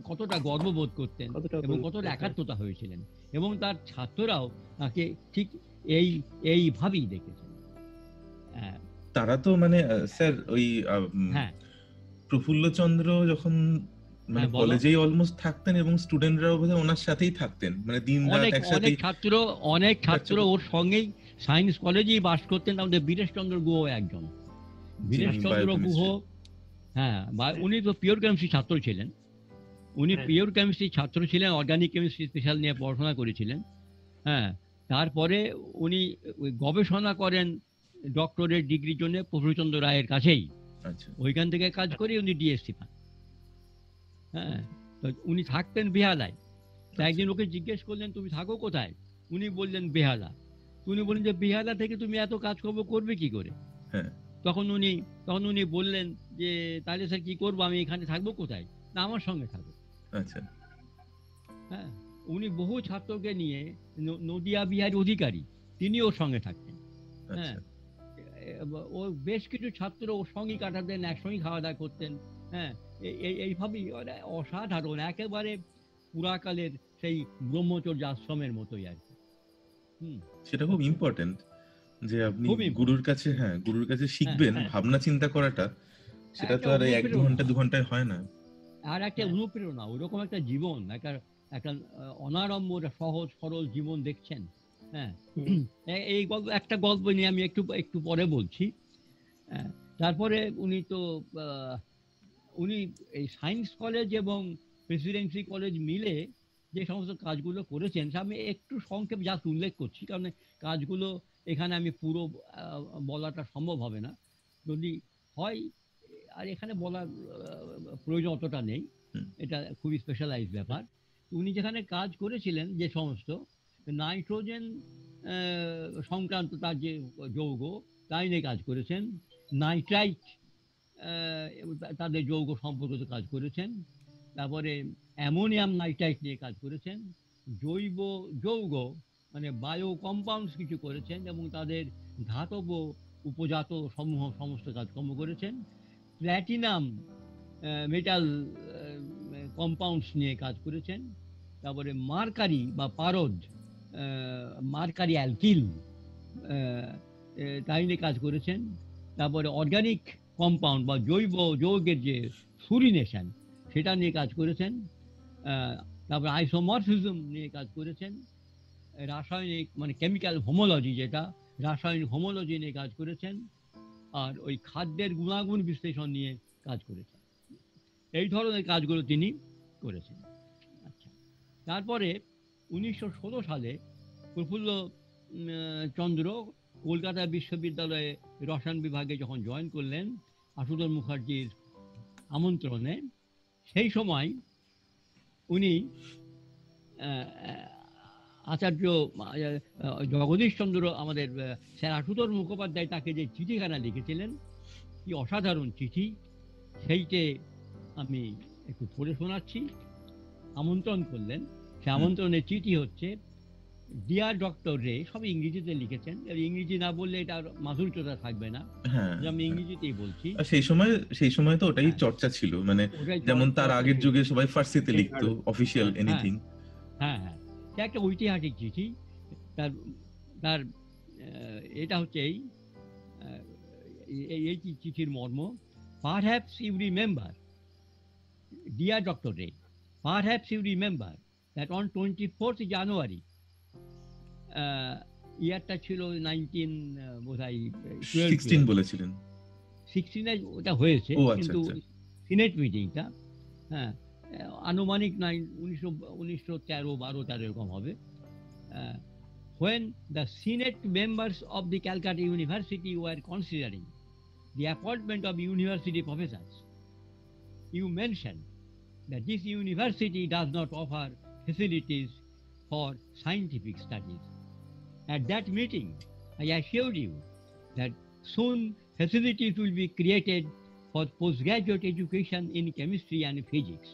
কতটা গর্ববোধ করতেন এবং কতটা একাত্মতা হয়েছিলেন, এবং তার ছাত্ররাও তাকে ঠিক এইভাবেই দেখেছেন। তারা তো মানে স্যার ওই হ্যাঁ, প্রফুল্লচন্দ্র যখন মানে বলো। কলেজেই অলমোস্ট থাকতেন এবং স্টুডেন্টরাও বোধহয় ওনার সাথেই থাকতেন, মানে দিন রাত একসাথে। অনেক ছাত্র ওর সঙ্গেই সায়েন্স কলেজেই বাস করতেন। আমাদের বীরেশচন্দ্র গুহ একজন। বীরেশচন্দ্র গুহ, হ্যাঁ, উনি তো পিওর কেমিস্ট্রি ছাত্র ছিলেন। অর্গানিক কেমিস্ট্রি স্পেশাল নিয়ে পড়াশোনা করেছিলেন। হ্যাঁ, তারপরে উনি গবেষণা করেন ডক্টরেট ডিগ্রির জন্য প্রফুল্লচন্দ্র রায়ের কাছেই। ওইখান থেকে কাজ করে উনি ডিএসসি পান। হ্যাঁ, তো উনি থাকতেন বেহালায়। একদিন ওকে জিজ্ঞেস করলেন, তুমি থাকো কোথায়? উনি বললেন বেহালা। উনি বললেন যে বেহালা থেকে তুমি এত কাজকর্ম করবে কি করে? তখন উনি বললেন যে তাহলে স্যার কি করবো, আমি এখানে থাকবো কোথায়? না, আমার সঙ্গে থাকবো। হ্যাঁ, উনি বহু ছাত্রকে নিয়ে নদিয়া বিহারী অধিকারী, তিনি ওর সঙ্গে থাকতেন। হ্যাঁ, ও বেশ কিছু ছাত্র ওর সঙ্গে কাটাতেন, একসঙ্গে খাওয়া দাওয়া করতেন। হ্যাঁ, এইভাবেই অসাধারণ, একেবারে পুরাকালের সেই ব্রহ্মচর্য আশ্রমের মতোই আর কি। সেটা খুব ইম্পর্টেন্ট যে আপনি গুরুর কাছে শিখবেন, ভাবনা চিন্তা করাটা, সেটা তো আর 1-2 ঘন্টায় হয় না। আর একটা অনুপ্রেরণা, ওরকম একটা জীবন, একটা অনারম্ভ সহজ সরল জীবন দেখছেন। হ্যাঁ, এই একটা গল্প নিয়ে আমি একটু পরে বলছি। তারপরে উনি এই সায়েন্স কলেজ এবং প্রেসিডেন্সি কলেজ মিলে যে সমস্ত কাজগুলো করেছেন, আমি একটু সংক্ষেপ জাস্ট উল্লেখ করছি, কারণ কাজগুলো এখানে আমি পুরো বলাটা সম্ভব হবে না, যদি হয়, আর এখানে বলার প্রয়োজন অতটা নেই, এটা খুবই স্পেশালাইজ ব্যাপার। উনি যেখানে কাজ করেছিলেন, যে সমস্ত নাইট্রোজেন সংক্রান্ত তার যে যৌগ, তাই নিয়ে কাজ করেছেন। নাইট্রাইট তাদের যৌগ সম্পর্কিত কাজ করেছেন। তারপরে অ্যামোনিয়াম নাইট্রাইট নিয়ে কাজ করেছেন। জৈব যৌগ মানে বায়ো কম্পাউন্ডস কিছু করেছেন, এবং তাদের ধাতব উপজাত সমূহ সমস্ত কাজকর্ম করেছেন। প্ল্যাটিনাম মেটাল কম্পাউন্ডস নিয়ে কাজ করেছেন। তারপরে মার্কারি বা পারদ, মার্কারি অ্যালকিল, তাই নিয়ে কাজ করেছেন। তারপরে অর্গানিক কম্পাউন্ড বা জৈব যৌগের যে ফ্লুরিনেশন সেটা নিয়ে কাজ করেছেন। তারপর আইসোমরফিজম নিয়ে কাজ করেছেন। রাসায়নিক মানে কেমিক্যাল হোমোলজি, যেটা রাসায়নিক হোমোলজি নিয়ে কাজ করেছেন। আর ওই খাদ্যের গুণাগুণ বিশ্লেষণ নিয়ে কাজ করেছেন। এই ধরনের কাজগুলো তিনি করেছেন। আচ্ছা, তারপরে 1916 সালে প্রফুল্ল চন্দ্র কলকাতা বিশ্ববিদ্যালয়ে রসায়ন বিভাগে যখন জয়েন করলেন আশুতোষ মুখার্জির আমন্ত্রণে, সেই সময় উনি আচার্য জগদীশ চন্দ্র আমাদের স্যার আশুতোষ মুখোপাধ্যায় তাকে যে চিঠিখানা লিখেছিলেন, কি অসাধারণ চিঠি, সেইটে আমি একটু পড়ে শোনাচ্ছি। আমন্ত্রণ করলেন, সে আমন্ত্রণের চিঠি হচ্ছে, ডিয়ার ডক্টর রে, সব ইংরেজিতে লিখেছেন। ইংরেজি না বললে এটা মাধুর্যতা থাকবে না, আমি ইংরেজিতেই বলছি। সেই সময় তো ওটাই চর্চা ছিল, মানে যেমন তার আগের যুগে সবাই ফার্সিতে লিখতো অফিশিয়াল এনিথিং। হ্যাঁ হ্যাঁ, এটা একটা ঐতিহাসিক চিঠি। তার তার এটা হচ্ছে এই চিঠির মর্ম, perhaps you remember, dear doctor Ray, perhaps you remember that on 24th January, ইয়ারটা ছিল 16 বলেছিলেন, 16 ওটা হয়েছে, কিন্তু সিনেট মিটিংটা হ্যাঁ আনুমানিক 1913-12 এরকম হবে। when the Senate members of the Calcutta University were considering the appointment of university professors, you mentioned that this university does not offer facilities for scientific studies. At that meeting, I assured you that soon facilities will be created for postgraduate education in chemistry and physics.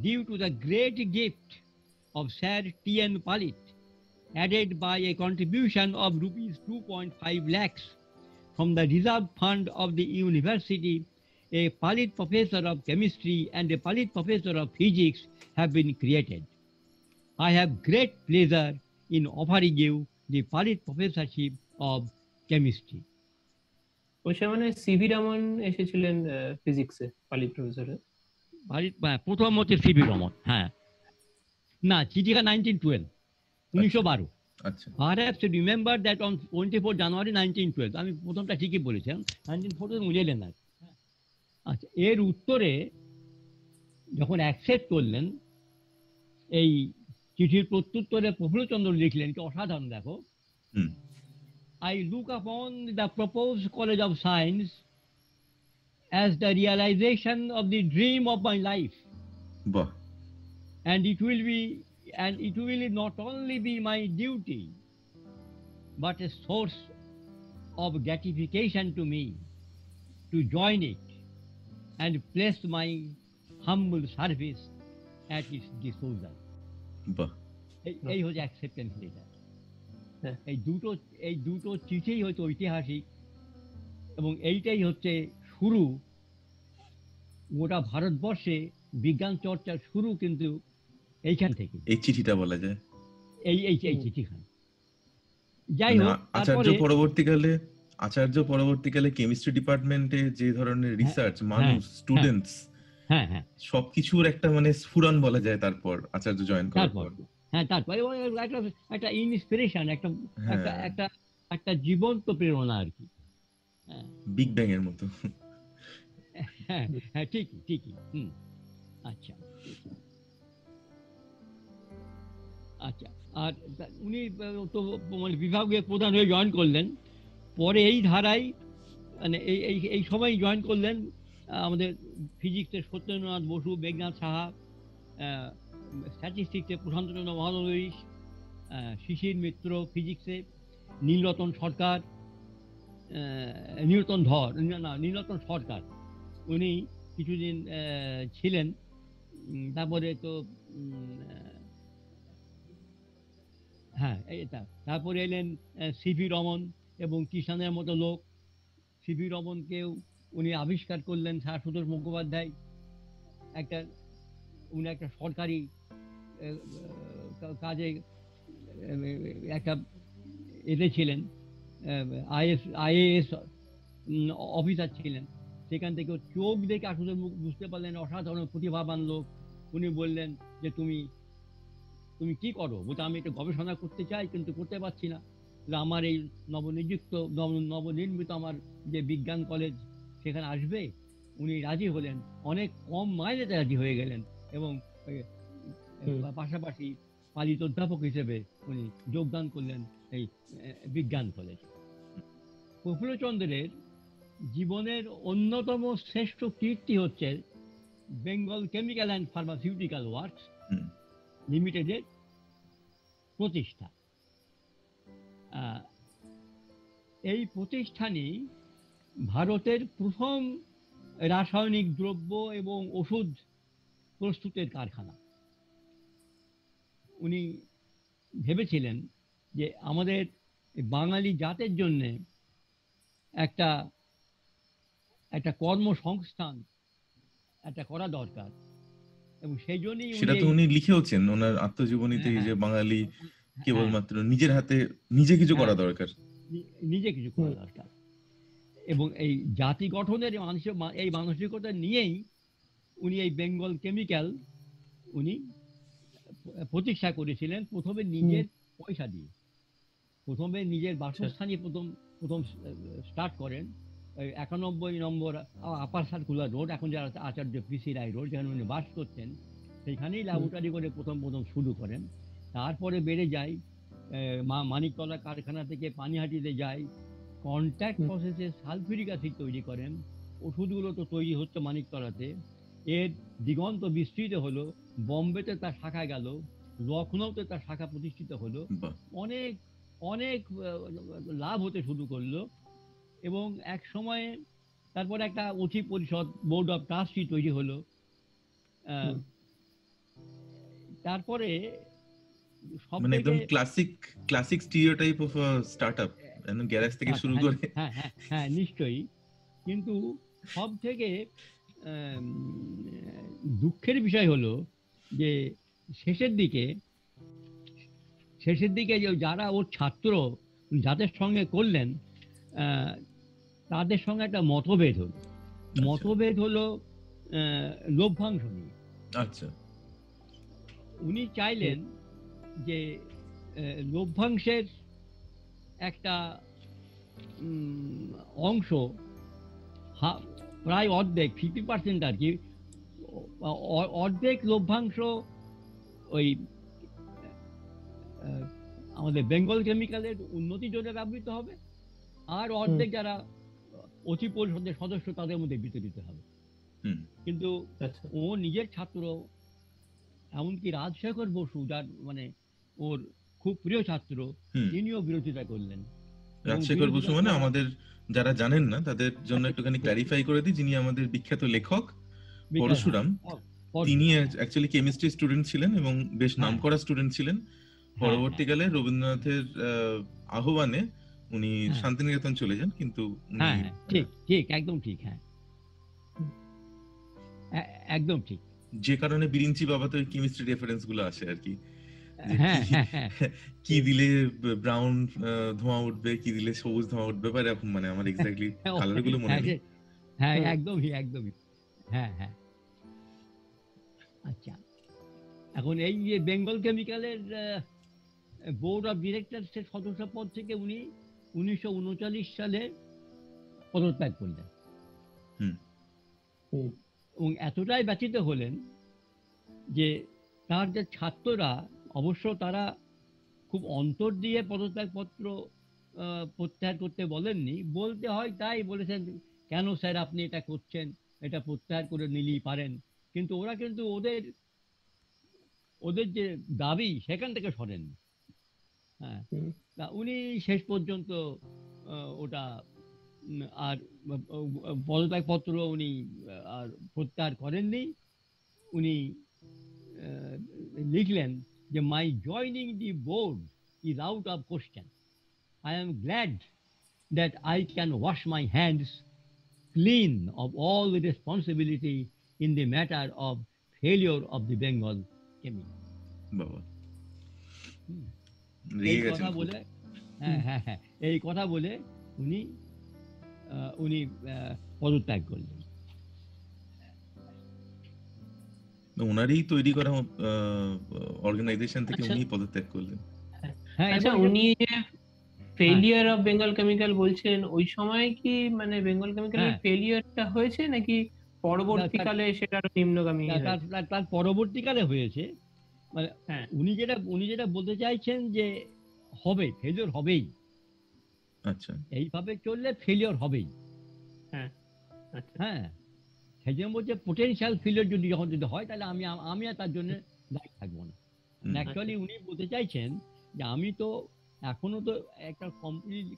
Due to the great gift of Sir T.N. Palit, added by a contribution of rupees 2.5 lakhs from the reserve fund of the university, a Palit professor of chemistry and a Palit professor of physics have been created. I have great pleasure in offering you the Palit professorship of chemistry. ওই সময় সিভি রমন এসেছিলেন ফিজিক্সে, পালিত প্রফেসরে। প্রথম হচ্ছে সিভি রমন, হ্যাঁ না, চিঠিটা 1912। আচ্ছা, Perhaps you remember that on 24 January 1912, আমি প্রথমটা ঠিকই বলেছিলাম, 1914 বুঝলেন না। আচ্ছা, এর উত্তরে যখন অ্যাকসেপ্ট করলেন, এই চিঠির প্রত্যুত্তরে প্রফুল্লচন্দ্র লিখলেন, কি অসাধারণ দেখো, I look upon the proposed College of Science as the realization of the dream of my life. And it will not only be my duty, but a source of gratification to me to join it and place my humble service at its disposal. এই হচ্ছে অ্যাকসেপ্টেন্স লেটার। এই দুটো চিঠিই হচ্ছে ঐতিহাসিক, এবং এইটাই হচ্ছে শুরু গোটা ভারতবর্ষে বিজ্ঞান চর্চার শুরু, কিন্তু এইখান থেকে এই চিঠিটা বলা যায়, এই চিঠিখান। যাই হোক, আচার্য পরবর্তীকালে কেমিস্ট্রি ডিপার্টমেন্টে যে ধরনের রিসার্চ, মানুষ, স্টুডেন্টস, সবকিছুর একটা মানে স্ফুরণ বলা যায় তারপর আচার্য জয়েন করার পর। তারপর একটা ইন্সপিরেশন, একটা জীবন্ত প্রেরণা আর কি, বিগ ব্যাং এর মতো। হ্যাঁ, ঠিকই। আচ্ছা, আর উনি তো মানে বিভাগীয় প্রধান হয়ে জয়েন করলেন। পরে এই ধারায় মানে এই সময় জয়েন করলেন আমাদের ফিজিক্সের সত্যেন্দ্রনাথ বসু, মেঘনাথ সাহা, স্ট্যাটিস্টিক্সে প্রশান্তচন্দ্র মহালনোবিশ, শিশির মিত্র ফিজিক্সে, নীলরতন সরকার, নীলরতন সরকার উনি কিছুদিন ছিলেন। তারপরে তো তারপরে এলেন সিভি রমন এবং কিষানের মতো লোক। সিভি রমনকেও উনি আবিষ্কার করলেন স্যার আশুতোষ মুখোপাধ্যায়। উনি একটা সরকারি কাজে একটা এতে ছিলেন, আইএএস অফিসার ছিলেন। সেখান থেকে ওর চোখ দেখে আসলে মুখ বুঝতে পারলেন অসাধারণ প্রতিভাবান লোক। উনি বললেন যে তুমি তুমি কি করো? বলতে আমি একটা গবেষণা করতে চাই কিন্তু করতে পারছি না। বলে, আমার এই নবনিযুক্ত নবনির্মিত আমার যে বিজ্ঞান কলেজ সেখানে আসবে? উনি রাজি হলেন, অনেক কম মাইনেতে রাজি হয়ে গেলেন এবং পাশাপাশি পালিত অধ্যাপক হিসেবে উনি যোগদান করলেন এই বিজ্ঞান কলেজে। প্রফুল্লচন্দ্রের জীবনের অন্যতম শ্রেষ্ঠ কীর্তি হচ্ছে Bengal chemical and pharmaceutical works লিমিটেডের প্রতিষ্ঠা। এই প্রতিষ্ঠানই ভারতের প্রথম রাসায়নিক দ্রব্য এবং ওষুধ প্রস্তুতের কারখানা। উনি ভেবেছিলেন যে আমাদের বাঙালি জাতের জন্য একটা একটা কর্মসংস্থান একটা করা দরকার এবং সেই জন্যই সেটা তো উনি লিখেওছেন ওনার আত্মজীবনীতে, যে বাঙালি কেবলমাত্র নিজের হাতে নিজে কিছু করা দরকার, নিজে কিছু করা দরকার। এবং এই জাতি গঠনের এই মানসিকতা নিয়েই উনি এই বেঙ্গল কেমিক্যাল উনি প্রতিষ্ঠা করেছিলেন। প্রথমে নিজের পয়সা দিয়ে, প্রথমে নিজের বাসস্থানে প্রথম স্টার্ট করেন 91 নম্বর আপার সার্কুলার রোড, এখন যারা আচার্য পিসি রায় রোড, যেখানে উনি বাস করতেন, সেইখানেই ল্যাবরেটরি করে প্রথম শুরু করেন। তারপরে বেড়ে যায়, মানিকতলা কারখানা থেকে পানিহাটিতে যায়, কন্ট্যাক্ট প্রসেসে সালফিউরিক অ্যাসিড তৈরি করেন। ওষুধগুলো তো তৈরি হচ্ছে মানিকতলাতে, এর দিগন্ত বিস্তৃত হলো, বম্বেতে তার শাখা গেল, লখনৌতে তার শাখা প্রতিষ্ঠিত হলো, অনেক অনেক লাভ হতে শুরু করলো। এবং এক সময়ে তারপরে একটা অতি পরিষদ, বোর্ড অফ ট্রাস্টি তৈরি হলো। তারপরে মানে একদম classic stereotype of startup, garage থেকে শুরু করে। হ্যাঁ হ্যাঁ হ্যাঁ, নিশ্চয়ই। কিন্তু সব থেকে দুঃখের বিষয় হলো যে শেষের দিকে যে যারা ওর ছাত্র, যাদের সঙ্গে করলেন, তাদের সঙ্গে একটা মতভেদ হলো। মতভেদ হলো লভ্যাংশ নিয়ে। আচ্ছা, উনি চাইলেন যে লভ্যাংশের একটা অংশ, প্রায় অর্ধেক, 50% আর কি, অর্ধেক লভ্যাংশ ওই আমাদের বেঙ্গল কেমিক্যালের উন্নতির জন্য ব্যবহৃত হবে, আর অর্ধেক যারা অতি পরিষদের সদস্য তাদের মধ্যে বিতরিত হবে। কিন্তু ও নিজের ছাত্র, এমনকি রাজশেখর বসু, যার মানে ওর খুব প্রিয় ছাত্র, তিনিও বিরোধিতা করলেন। রাজশেখর বসু মানে, আমাদের যারা জানেন না তাদের জন্য একটুখানি ক্ল্যারিফাই করে দিই, যিনি আমাদের বিখ্যাত লেখক পরশুরাম। তিনি অ্যাকচুয়ালি কেমিস্ট্রি স্টুডেন্ট ছিলেন এবং বেশ নামকরা স্টুডেন্ট ছিলেন। পরবর্তীকালে রবীন্দ্রনাথের আহ্বানে উনি শান্তিনিকেতন চলে যান, কিন্তু ঠিক একদম ঠিক, হ্যাঁ একদম ঠিক। যে কারণে বিরিঞ্চি বাবাতে ওই কেমিস্ট্রি রেফারেন্স গুলো আসে আর কি, কি দিলে ব্রাউন ধোঁয়া উঠবে, কি দিলে সবুজ ধোঁয়া উঠবে, বা এরকম, মানে আমার এক্স্যাক্টলি কালার গুলো মনে নেই। হ্যাঁ একদমই হ্যাঁ হ্যাঁ। আচ্ছা, এখন এই যে বেঙ্গল কেমিক্যালের বোর্ড অফ ডিরেক্টরসের সদস্য পদ থেকে উনি 1939 সালে পদত্যাগ করলেন এবং এতটাই ব্যথিত হলেন যে তার যে ছাত্ররা, অবশ্য তারা খুব অন্তর দিয়ে পদত্যাগপত্র প্রত্যাহার করতে বলেননি, বলতে হয় তাই বলেছেন, কেন স্যার আপনি এটা করছেন, এটা প্রত্যাহার করে নিলেই পারেন। কিন্তু ওরা কিন্তু ওদের যে দাবি সেখান থেকে সরেন। হ্যাঁ, উনি শেষ পর্যন্ত ওটা আর পদত্যাগপত্র উনি আর প্রত্যাহার করেননি। উনি লিখলেন যে my joining the board is out of question, I am glad that I can wash my hands clean of all responsibility in the matter of failure of the Bengal chemical. এই কথা বলে এই কথা বলে উনি উনি পদত্যাগ করলেন। ওনারই তৈরি করা অর্গানাইজেশন থেকে আচ্ছা উনি পদত্যাগ করলেন। হ্যাঁ, আচ্ছা, এবং উনি যে হ্যাঁ, ফেলিয়ার অফ বেঙ্গল কেমিক্যাল বলছেন, ওই সময় কি মানে বেঙ্গল কেমিক্যালের হ্যাঁ, ফেলিয়ারটা হয়েছে, নাকি তার পরবর্তীকালে সেটা আরো নিম্নগামী তার হয়েছে? তার তার পরবর্তীকালে হয়েছে। মানে হ্যাঁ। উনি যেটা বলতে চাইছেন যে হবে, ফেলিওর হবেই, আচ্ছা। এইভাবে চললে ফেলিওর হবেই। হ্যাঁ। আচ্ছা। হ্যাঁ, সেই জন্য বলছে পোটেনশিয়াল ফেলিওর যদি হয়, তাহলে আমি আর তার জন্য দায়ী থাকবো না। হুম, আচ্ছা। অ্যাকচুয়ালি উনি বলতে চাইছেন যে আমি তো এখনো তো একটা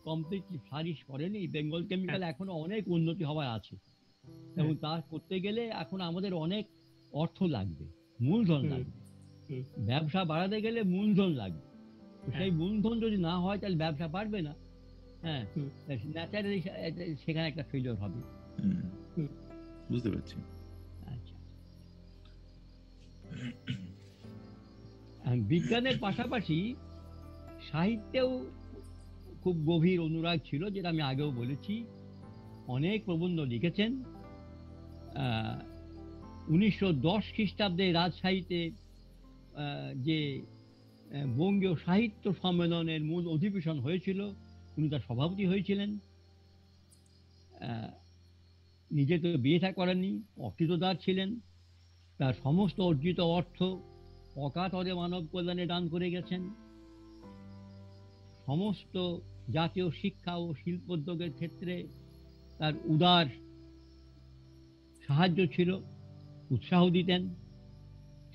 কমপ্লিটলি ফ্লারিশ করেনি, বেঙ্গল হ্যাঁ। কেমিক্যাল এখনো অনেক উন্নতি হওয়ার আছে, এবং হ্যাঁ। তা করতে গেলে এখন আমাদের অনেক অর্থ লাগবে, মূলধন হুম। লাগবে। হুম। ব্যবসা বাড়াতে গেলে মূলধন লাগবে, তো হ্যাঁ। সেই মূলধন যদি না হয় তাহলে ব্যবসা বাড়বে না। হ্যাঁ, হুম। ন্যাচারালি সেখানে একটা ফেলিওর হবে। হুম, হুম। বুঝতে পারছি। আচ্ছা, আর বিজ্ঞানের পাশাপাশি সাহিত্যেও খুব গভীর অনুরাগ ছিল, যেটা আমি আগেও বলেছি। অনেক প্রবন্ধ লিখেছেন। আহ, 1910 খ্রিস্টাব্দে রাজশাহীতে যে বঙ্গীয় সাহিত্য সম্মেলনের মূল অধিবেশন হয়েছিল, উনি তার সভাপতি হয়েছিলেন। আহ, নিজে তো বিয়ে থা করেননি, অকৃতদার ছিলেন। তার সমস্ত অর্জিত অর্থ অকাতরে মানব কল্যাণে দান করে গেছেন। সমস্ত জাতীয় শিক্ষা ও শিল্পোদ্যোগের ক্ষেত্রে তার উদার সাহায্য ছিল, উৎসাহ দিতেন।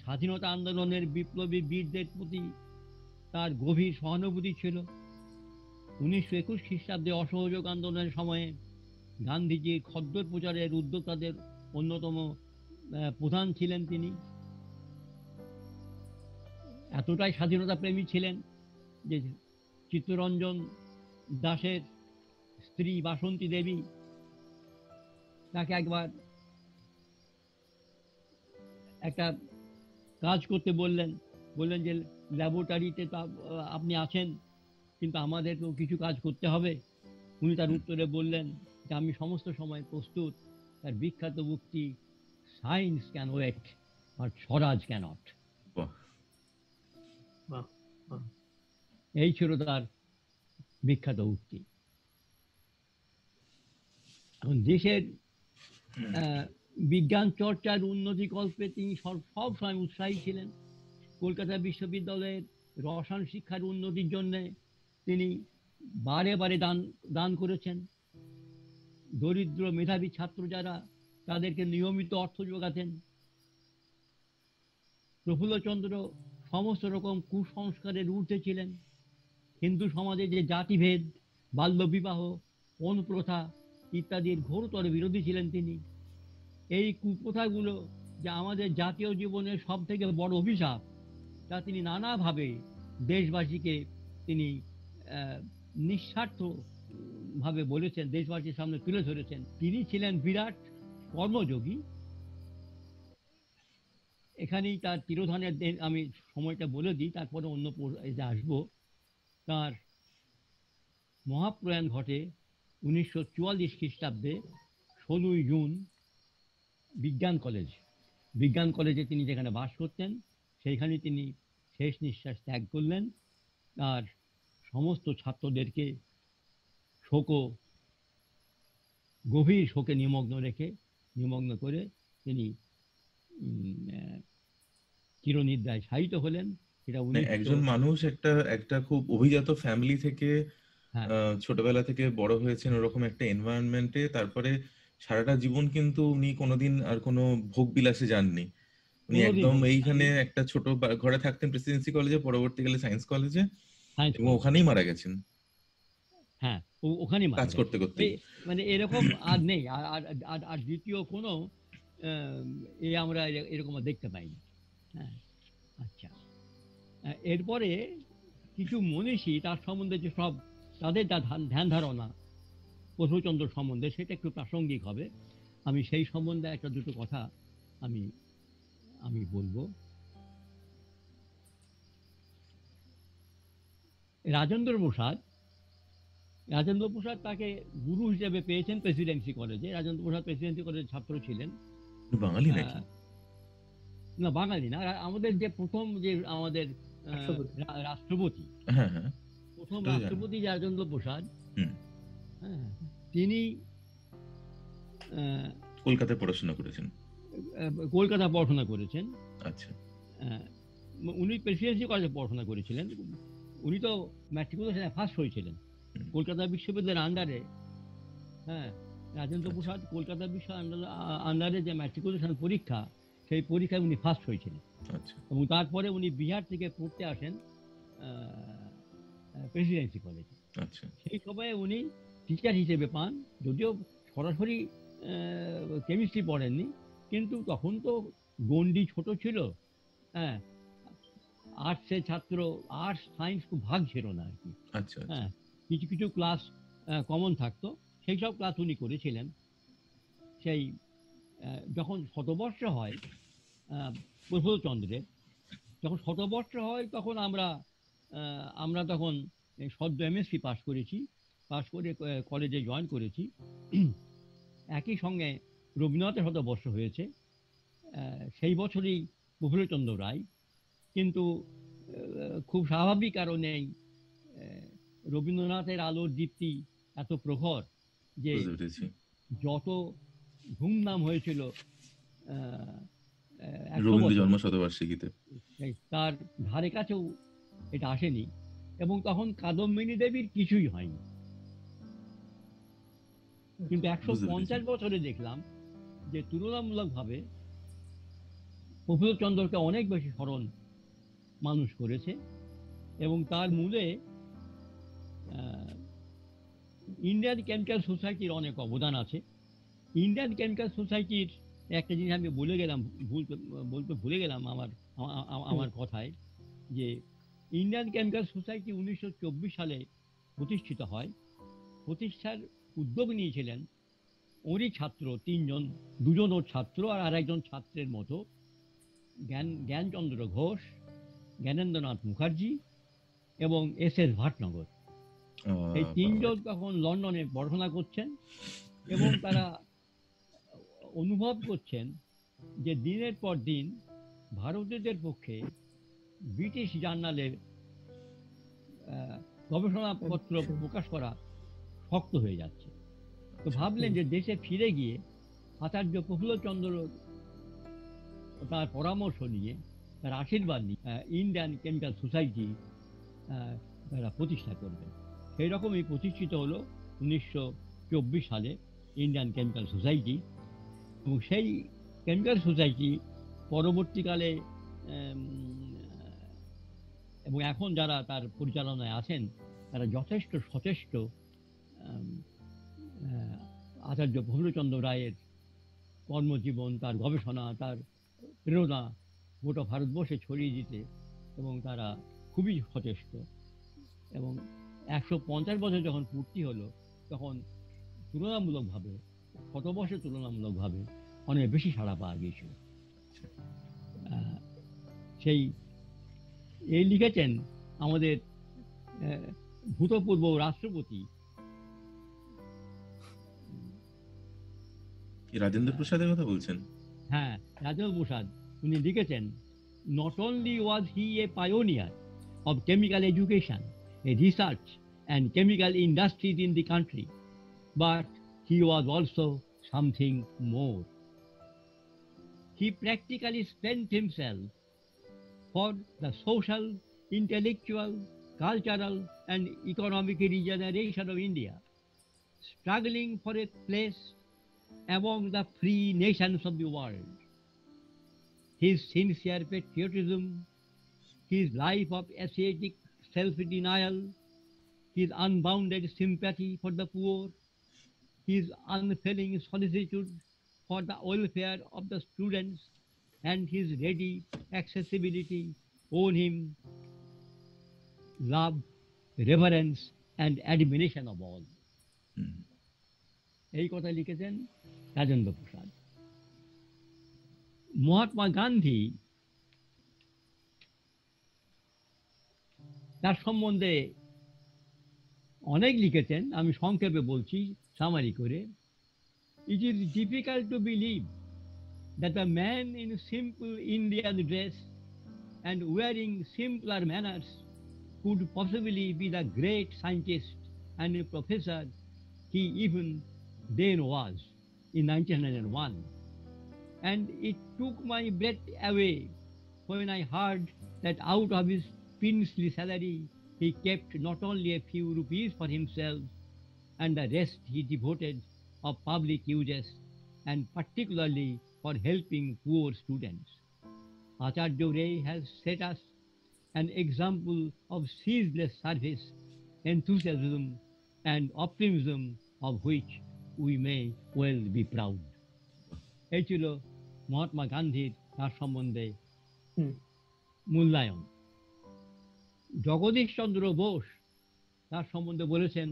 স্বাধীনতা আন্দোলনের বিপ্লবী বীরদের প্রতি তার গভীর সহানুভূতি ছিল। 1921 খ্রিস্টাব্দে অসহযোগ আন্দোলনের সময়ে গান্ধীজির খদ্দর প্রচারের উদ্যোক্তাদের অন্যতম প্রধান ছিলেন তিনি। এতটাই স্বাধীনতা প্রেমী ছিলেন যে চিত্তরঞ্জন দাশের স্ত্রী বাসন্তী দেবী তাকে একবার একটা কাজ করতে বললেন যে ল্যাবরেটরিতে তো আপনি আছেন, কিন্তু আমাদের তো কিছু কাজ করতে হবে। উনি তার উত্তরে বললেন যে আমি সমস্ত সময় প্রস্তুত। তার বিখ্যাত উক্তি, science can wait but Swaraj cannot. বাহ। বাহ। বাহ। এই ছিল তার বিখ্যাত উক্তি। এখন দেশের আহ, বিজ্ঞান চর্চার উন্নতি কল্পে তিনি সব সময় উৎসাহী ছিলেন। কলকাতা বিশ্ববিদ্যালয়ের রসায়ন শিক্ষার উন্নতির জন্য তিনি বারে বারে দান দান করেছেন। দরিদ্র মেধাবী ছাত্র যারা, তাদেরকে নিয়মিত অর্থ যোগাতেন। প্রফুল্লচন্দ্র সমস্ত রকম কুসংস্কারের ঊর্ধ্বে ছিলেন। হিন্দু সমাজে যে জাতিভেদ, বাল্যবিবাহ, অনুপ্রথা ইত্যাদির ঘোরতর বিরোধী ছিলেন তিনি। এই কুপ্রথাগুলো যে আমাদের জাতীয় জীবনের সব থেকে বড় অভিশাপ, তা তিনি নানাভাবে দেশবাসীকে তিনি নিঃস্বার্থ ভাবে বলেছেন, দেশবাসীর সামনে তুলে ধরেছেন। তিনি ছিলেন বিরাট কর্মযোগী। এখানেই তার তিরোধানের আমি সময়টা বলে দিই, তারপরে অন্য এতে আসবো। তার মহাপ্রয়াণ ঘটে 1944 খ্রিস্টাব্দে 16ই জুন। বিজ্ঞান কলেজে তিনি যেখানে বাস করতেন, সেইখানে তিনি শেষ নিঃশ্বাস ত্যাগ করলেন। আর সমস্ত ছাত্রদেরকে গভীর শোকে নিমগ্ন করে তিনি চিরনিদ্রায় শায়িত হলেন। এটা মানে একজন মানুষ একটা একটা খুব অভিজাত ফ্যামিলি থেকে হ্যাঁ, ছোটবেলা থেকে বড় হয়েছেন ওরকম একটা এনভায়রনমেন্টে, তারপরে সারাটা জীবন কিন্তু উনি কোনোদিন আর কোনো ভোগ বিলাসে যাননি। উনি কোনোদিন একদম হোক এইখানে একটা ছোট ঘরে থাকতেন প্রেসিডেন্সি কলেজে, পরবর্তীকালে সায়েন্স কলেজে, সায়েন্স এবং কলেজে। ওখানেই মারা গেছেন হ্যাঁ, ওখানেই মারা কাজ গেছেন। করতে করতেই। মানে এরকম আর নেই, আর আর আর আর দ্বিতীয় কোনো আমরা এরকম আর দেখতে পাইনি। হ্যাঁ, আচ্ছা। এরপরে কিছু মনীষী তার সম্বন্ধে যে সব তাদের যা ধ্যান ধারণা প্রফুল্লচন্দ্র সম্বন্ধে, সেটা একটু প্রাসঙ্গিক হবে। আমি সেই সম্বন্ধে একটা দুটো কথা আমি আমি বলবো। রাজেন্দ্র প্রসাদ রাজেন্দ্র প্রসাদ তাকে গুরু হিসেবে পেয়েছেন প্রেসিডেন্সি কলেজে। রাজেন্দ্র প্রসাদ প্রেসিডেন্সি কলেজের ছাত্র ছিলেন। বাঙালি আহ, নাকি? না, বাঙালি না। আমাদের যে প্রথম যে আমাদের রাষ্ট্রপতি। রাষ্ট্রপতি, হ্যাঁ হ্যাঁ, প্রথম এটা তো জানি। রাষ্ট্রপতি যে রাজেন্দ্র প্রসাদ, হুম। হ্যাঁ, তিনি আহ, কলকাতায় পড়াশোনা করেছেন। কলকাতা পড়াশোনা করেছেন। আচ্ছা। আহ, উনি প্রেসিডেন্সি কলেজে পড়াশোনা করেছিলেন। উনি তো ম্যাট্রিকুলেশনে ফার্স্ট হয়েছিলেন হুম। কলকাতা বিশ্ববিদ্যালয়ের আন্ডারে। হ্যাঁ, রাজেন্দ্র আচ্ছা। প্রসাদ কলকাতা আন্ডারে যে ম্যাট্রিকুলেশন পরীক্ষা, সেই পরীক্ষায় উনি ফার্স্ট হয়েছিলেন। আচ্ছা। এবং তারপরে উনি বিহার থেকে পড়তে আসেন প্রেসিডেন্সি কলেজে। আচ্ছা। সেই সময়ে উনি টিচার হিসেবে পান, যদিও সরাসরি কেমিস্ট্রি পড়েননি, কিন্তু তখন তো গণ্ডি ছোট ছিল। হ্যাঁ, আর্টসের ছাত্র, আর্টস সায়েন্স খুব ভাগ ছিল না আর কি। আচ্ছা। আচ্ছা। হ্যাঁ, কিছু কিছু ক্লাস কমন থাকতো, সেই সব ক্লাস উনি করেছিলেন। সেই যখন শতবর্ষ হয় প্রফুল্লচন্দ্রের, যখন শতবর্ষ হয় তখন আমরা তখন এই সদ্য এমএসসি পাস করেছি। পাস করে কলেজে জয়েন করেছি। একই সঙ্গে রবীন্দ্রনাথের শতবর্ষ হয়েছে সেই বছরই প্রফুল্লচন্দ্র রায়। কিন্তু খুব স্বাভাবিক কারণেই রবীন্দ্রনাথের আলোর দীপ্তি এত প্রখর যে বুঝতে পেরেছি। যত ধুমধাম হয়েছিল আহ, 100 রবীন্দ্র বছর, জন্ম শতবার্ষিকীতে। তার ধারে কাছেও এটা আসেনি। এবং তখন কাদম্বিনী দেবীর কিছুই হয়নি। কিন্তু বুঝতে পেরেছি। 150 বছরে দেখলাম যে তুলনামূলকভাবে প্রফুল্লচন্দ্রকে অনেক বেশি স্মরণ মানুষ করেছে। এবং তার মূলে ইন্ডিয়ান কেমিক্যাল সোসাইটির অনেক অবদান আছে। ইন্ডিয়ান কেমিক্যাল সোসাইটির একটা জিনিস আমি বলতে ভুলে গেলাম আমার কথায়, যে ইন্ডিয়ান কেমিক্যাল সোসাইটি 1924 সালে প্রতিষ্ঠিত হয়। প্রতিষ্ঠার উদ্যোগ নিয়েছিলেন ওরই ছাত্র তিনজন, দুজন ওর ছাত্র আর আরেকজন ছাত্রের মতো, জ্ঞানচন্দ্র ঘোষ, জ্ঞানেন্দ্রনাথ মুখার্জি এবং এস ভাটনগর। এই তিনজন তখন লন্ডনে পড়াশোনা করছেন এবং তারা অনুভব করছেন যে দিনের পর দিন ভারতীয়দের পক্ষে ব্রিটিশ জার্নালে গবেষণাপত্র প্রকাশ করা শক্ত হয়ে যাচ্ছে। তো ভাবলেন যে দেশে ফিরে গিয়ে আচার্য প্রফুল্লচন্দ্র তার পরামর্শ নিয়ে, তার আশীর্বাদ নিয়ে ইন্ডিয়ান কেমিক্যাল সোসাইটি তারা প্রতিষ্ঠা করবেন। সেই রকমই প্রতিষ্ঠিত হলো 1924 সালে ইন্ডিয়ান কেমিক্যাল সোসাইটি। এবং সেই কেমিক্যাল সোসাইটি পরবর্তীকালে এবং এখন যারা তার পরিচালনায় আছেন তারা যথেষ্ট সচেষ্ট আচার্য প্রফুল্লচন্দ্র রায়ের কর্মজীবন, তার গবেষণা, তার প্রেরণা গোটা ভারতবর্ষে ছড়িয়ে দিতে, এবং তারা খুবই সচেষ্ট। এবং 150 বছর যখন পূর্তি হলো তখন তুলনামূলকভাবে, শতবর্ষে তুলনামূলকভাবে অনেক বেশি সাড়া পাওয়া গিয়েছিল। সেই এই লিখেছেন আমাদের ভূতপূর্ব রাষ্ট্রপতি রাজেন্দ্র প্রসাদের কথা বলছেন? হ্যাঁ, রাজেন্দ্র প্রসাদ। উনি লিখেছেন, not only was he A pioneer of chemical education, a research and chemical industries in the country, but he was also something more. He practically spent himself for the social, intellectual, cultural and economic regeneration of India, struggling for a place among the free nations of the world. His sincere patriotism, his life of ascetic self-denial, his unbounded sympathy for the poor, his unfailing solicitude for the welfare of the students, and his ready accessibility own him love, reverence, and admiration of all. এই কথা লিখেছেন রাজেন্দ্র প্রসাদ। মহাত্মা গান্ধী তার সম্বন্ধে অনেক লিখেছেন, আমি সংক্ষেপে বলছি সামারি করে। It is difficult to believe that a man in simple Indian dress and wearing simpler manners could possibly be the great scientist and professor he even then was in 1901. And it took my breath away when I heard that out of his princely salary he kept not only a few rupees for himself, and the rest he devoted of public uses, and particularly for helping poor students. Acharya Ray has set us an example of ceaseless service, enthusiasm, and optimism of which we may well be proud. এই ছিল মহাত্মা গান্ধীর তার সম্বন্ধে হুম। মূল্যায়ন। জগদীশ চন্দ্র বোস তার সম্বন্ধে বলেছেন,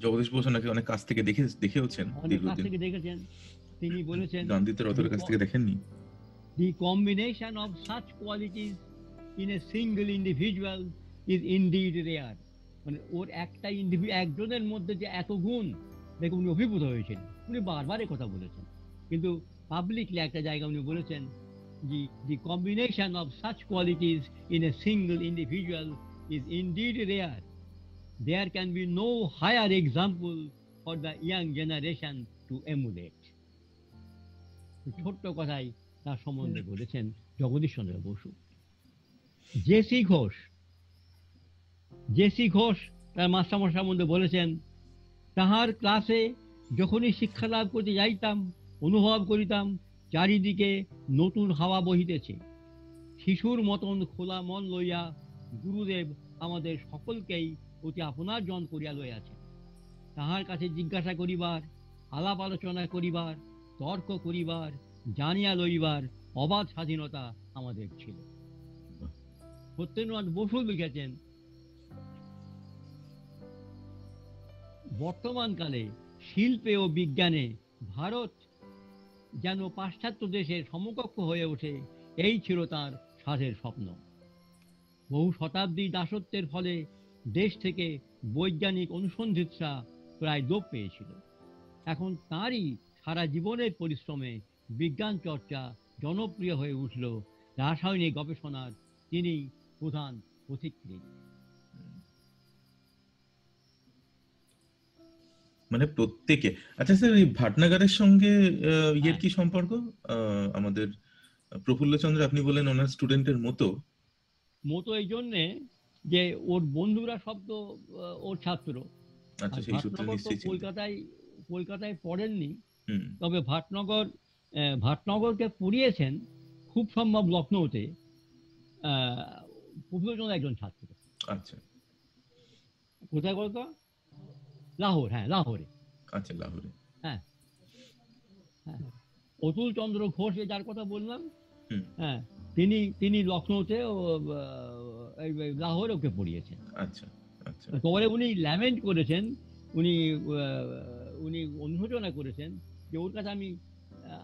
জগদীশ বোস নাকি অনেক কাছ থেকে দেখেওছেন অনেক কাছ দীর্ঘদিন। থেকে দেখেছেন, তিনি বলেছেন গান্ধী তো অতটা কাছ থেকে দেখেননি। The combination of such qualities in a single individual is indeed rare. মানে ওর একটা একজনের মধ্যে যে এত গুণ দেখে উনি অভিভূত হয়েছেন। উনি বারবার এই কথা বলেছেন, কিন্তু পাবলিকলি একটা জায়গায় উনি বলেছেন যে the combination of such qualities in a single individual is indeed rare. There can be no higher example for the young generation to emulate. ছোট্ট কথাই তার সম্বন্ধে বলেছেন জগদীশ চন্দ্র বসু। জেসি ঘোষ তার মাস্টারমশাই সম্বন্ধে বলেছেন, তাহার ক্লাসে যখনই শিক্ষা লাভ করতে যাইতাম অনুভব করিতাম চারিদিকে নতুন হাওয়া বহিতেছে। শিশুর মতন খোলা মন লইয়া গুরুদেব আমাদের সকলকেই অতি আপনার জন করিয়া লইয়াছেন। তাহার কাছে জিজ্ঞাসা করিবার, আলাপ আলোচনা করিবার, তর্ক করিবার, জানিয়া লইবার অবাধ স্বাধীনতা আমাদের ছিল। সত্যেন্দ্রনাথ বসু লিখেছেন, বর্তমানকালে শিল্পে ও বিজ্ঞানে ভারত যেন পাশ্চাত্য দেশের সমকক্ষ হয়ে ওঠে, এই ছিল তার সাধের স্বপ্ন। বহু শতাব্দী দাসত্বের ফলে দেশ থেকে বৈজ্ঞানিক অনুসন্ধিৎসা প্রায় লোপ পেয়েছিল। এখন তাঁরই সারা জীবনের পরিশ্রমে বিজ্ঞান চর্চা জনপ্রিয় হয়ে উঠল। রাসায়নিক গবেষণার তিনি প্রধান পথিকৃৎ। মানে প্রত্যেকে। আচ্ছা স্যার, এই ভাটনাগরের সঙ্গে ইয়ের কি সম্পর্ক? আমাদের প্রফুল্লচন্দ্র, আপনি বলেন ওনার স্টুডেন্টের মতো এই জন্যে যে ওর বন্ধুরা সব তো ওর ছাত্র। আচ্ছা, সেই সূত্রে নিশ্চয়ই কলকাতায় পড়েননি, তবে ভাটনগরকে পড়িয়েছেন খুব সম্ভব লখনৌতে। প্রফুল্লচন্দ্র একজন ছাত্র। আচ্ছা, কোথায় বলতো? লাহোর। হ্যাঁ, লাহোরে। আচ্ছা, লাহোরে। হ্যাঁ, অতুল চন্দ্র ঘোষ যার কথা বললাম, হ্যাঁ, তিনি লখনৌতে লাহোরে ওকে পড়িয়েছেন। আচ্ছা আচ্ছা। পরে উনি ল্যামেন্ট করেছেন, উনি অনুশোচনা করেছেন যে ওর কাছে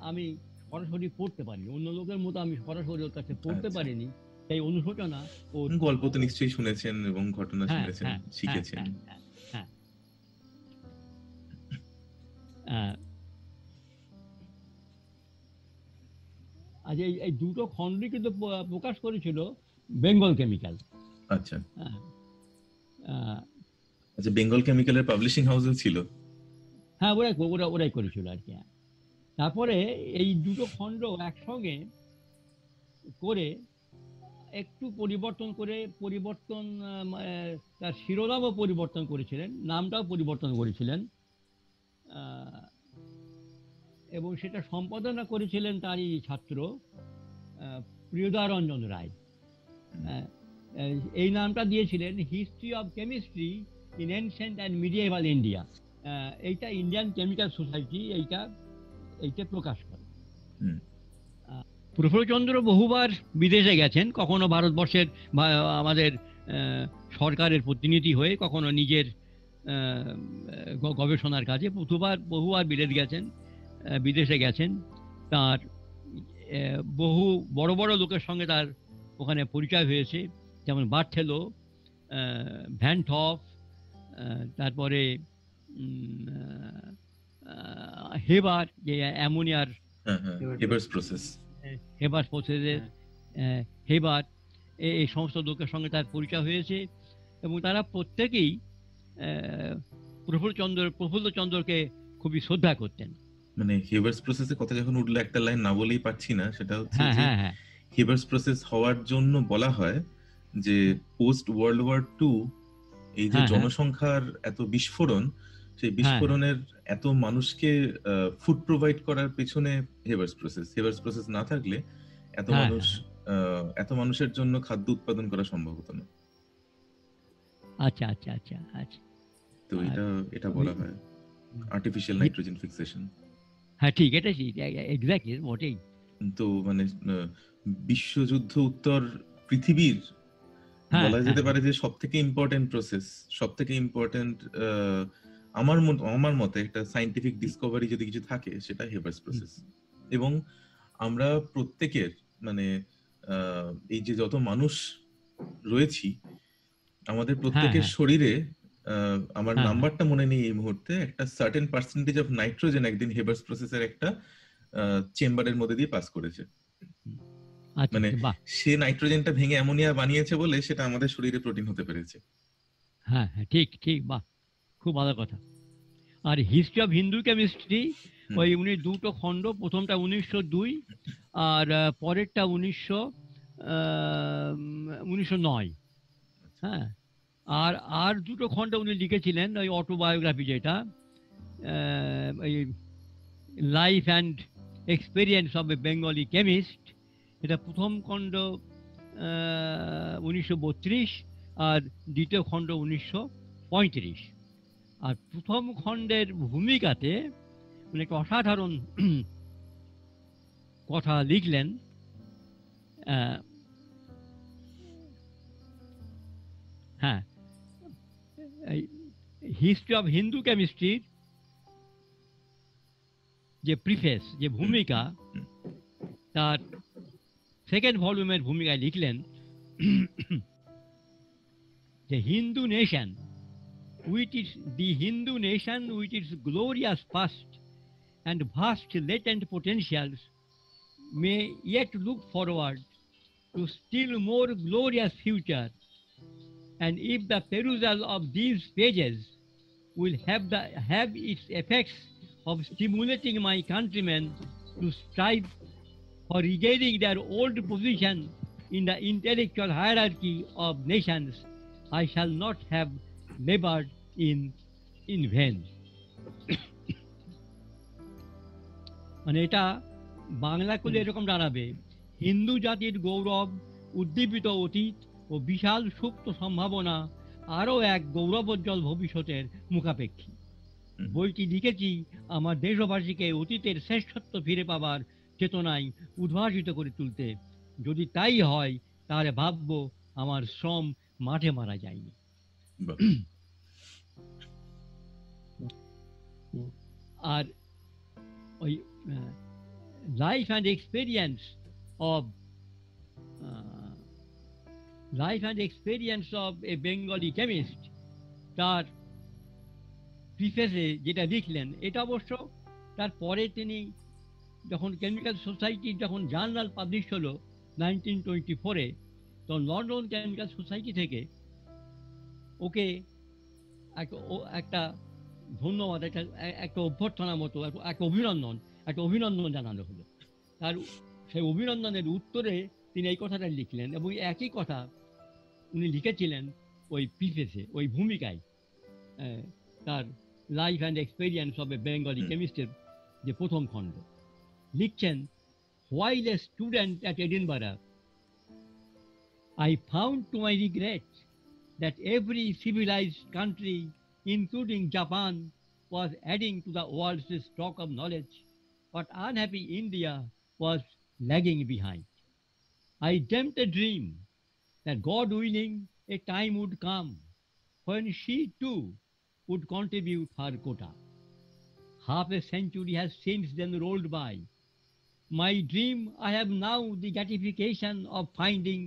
আমি সরাসরি পড়তে পারিনি, অন্য লোকের মতো আমি সরাসরি ওর কাছে পড়তে পারিনি, তাই অনুশোচনা। ও গল্প তো নিশ্চয়ই শুনেছেন এবং ঘটনা শুনেছেন, শিখেছেন। আজ এই দুটো খণ্ডই কিন্তু প্রকাশ করেছিল বেঙ্গল কেমিক্যাল। আচ্ছা আচ্ছা, বেঙ্গল কেমিক্যালের পাবলিশিং হাউসও ছিল। হ্যাঁ, ওরাই করেছিল আর কি। তারপরে এই দুটো খণ্ড একসঙ্গে করে একটু পরিবর্তন তার শিরোনামও পরিবর্তন করেছিলেন, নামটাও পরিবর্তন করেছিলেন, এবং সেটা সম্পাদনা করেছিলেন তারই ছাত্র প্রিয়দারঞ্জন রায়। এই নামটা দিয়েছিলেন history of chemistry in ancient and medieval India. এইটা ইন্ডিয়ান কেমিক্যাল সোসাইটি এইটা প্রকাশ করে। প্রফুল্লচন্দ্র বহুবার বিদেশে গেছেন, কখনো ভারতবর্ষের আমাদের সরকারের প্রতিনিধি হয়ে, কখনো নিজের গবেষণার কাজে বহুবার বিদেশে গেছেন। তার বহু বড় বড় লোকের সঙ্গে তার ওখানে পরিচয় হয়েছে, যেমন বার্থেলো, ভ্যান টফ, তারপরে হেবার, যে অ্যামোনিয়ার হ্যাঁ হ্যাঁ, হেবার্স প্রসেস। হেবার প্রসেসের হেবার, এই সমস্ত লোকের সঙ্গে তার পরিচয় হয়েছে, এবং তারা প্রত্যেকেই প্রফুল্লচন্দ্রকে খুবই শ্রদ্ধা করতেন। মানে হেবার্স প্রসেসের কথা যখন উঠলো, একটা লাইন না বলেই পারছি না, সেটা হচ্ছে হ্যাঁ যে হ্যাঁ হ্যাঁ হেবার্স প্রসেস হওয়ার জন্য বলা হয় যে পোস্ট ওয়ার্ল্ড ওয়ার টু এই যে হ্যাঁ হ্যাঁ জনসংখ্যার এত বিস্ফোরণ, সেই হ্যাঁ বিস্ফোরণের এত মানুষকে ফুড প্রোভাইড করার পেছনে হেবার্স প্রসেস না থাকলে এত হ্যাঁ মানুষ হ্যাঁ। এত মানুষের জন্য খাদ্য উৎপাদন করা সম্ভব হতো না। আচ্ছা আচ্ছা আচ্ছা আচ্ছা। তো আর এটা ওই বলা হয় আর্টিফিশিয়াল নাইট্রোজেন ফিক্সেশন। হ্যাঁ ঠিক, এটা ঠিক, এক্স্যাক্টলি মোটেই। তো মানে বিশ্বযুদ্ধ উত্তর পৃথিবীর হ্যাঁ বলা হ্যাঁ যেতে পারে যে সব থেকে ইম্পর্টেন্ট প্রসেস, সব থেকে ইম্পর্টেন্ট আমার মতে একটা সাইন্টিফিক ডিসকভারি যদি কিছু থাকে সেটা হেবার্স প্রসেস। এবং আমরা প্রত্যেকের মানে এই যে যত মানুষ রয়েছি, আমাদের হ্যাঁ প্রত্যেকের হ্যাঁ শরীরে আমার হ্যাঁ হ্যাঁ। নাম্বারটা মনে নেই এই মুহূর্তে, একটা সার্টেন পার্সেন্টেজ অফ নাইট্রোজেন একদিন হেবার্স প্রসেসের একটা চেম্বারের মধ্যে দিয়ে পাস করেছে। আচ্ছা মানে আচ্ছা, বাহ। সে নাইট্রোজেনটা ভেঙে অ্যামোনিয়া বানিয়েছে বলে সেটা আমাদের শরীরে প্রোটিন হতে পেরেছে। হ্যাঁ হ্যাঁ ঠিক ঠিক, বাহ, খুব ভালো কথা। আর হিস্ট্রি অফ হিন্দু কেমিস্ট্রি, হুম। ওই উনি দুটো খণ্ড, প্রথমটা 1902 আর পরেরটা 1909। হ্যাঁ, আর আর দুটো খণ্ড উনি লিখেছিলেন, ওই অটোবায়োগ্রাফি যেটা, এই life and experience of a Bengali chemist, এটা প্রথম খণ্ড 1932 আর দ্বিতীয় খণ্ড 1935। আর প্রথম খণ্ডের ভূমিকাতে উনি একটা অসাধারণ কথা লিখলেন। আহ, হ্যাঁ, হিস্ট্রি অফ হিন্দু কেমিস্ট্রির যে প্রিফেস, যে ভূমিকা, তার সেকেন্ড ভলিউমের ভূমিকায় লিখলেন যে Hindu nation, which its glorious past and vast latent potentials, may yet look forward to still more glorious future. And if the perusal of these pages will have its effects of stimulating my countrymen to strive for regaining their old position in the intellectual hierarchy of nations, I shall not have labored in vain. মানে এটা বাংলা করলে এরকম দাঁড়াবে: হিন্দু জাতির গৌরব, উদ্দীপিত অতীত ও বিশাল সুপ্ত সম্ভাবনা আরও এক গৌরবোজ্জ্বল ভবিষ্যতের মুখাপেক্ষী। বইটি লিখেছি আমার দেশবাসীকে অতীতের শ্রেষ্ঠত্ব ফিরে পাবার চেতনায় উদ্ভাসিত করে তুলতে। যদি তাই হয় তাহলে ভাববো আমার শ্রম মাঠে মারা যায়নি। বাহ। আর ওই life and experience of a Bengali chemist, তার প্রিফেসে যেটা লিখলেন, এটা অবশ্য তারপরে তিনি যখন কেমিক্যাল সোসাইটির যখন জার্নাল পাবলিশ হলো 1924-এ, তখন লন্ডন কেমিক্যাল সোসাইটি থেকে ওকে একটা ধন্যবাদ, একটা অভ্যর্থনা মতো, একটা অভিনন্দন জানানো হলো। তার সেই অভিনন্দনের উত্তরে তিনি এই কথাটা লিখলেন, এবং একই কথা উনি লিখেছিলেন ওই প্রিফেসে, ওই ভূমিকায়, তার life and experience of a Bengali কেমিস্টের যে প্রথম খণ্ড লিখছেন: while a student at Edinburgh, I found to my regret that every civilized country, including Japan, was adding to the world's stock of knowledge, but unhappy India was lagging behind. I dreamt a dream that, God willing, a time would come when she too would contribute her quota. Half a century has since then rolled by. My dream I have now the gratification of finding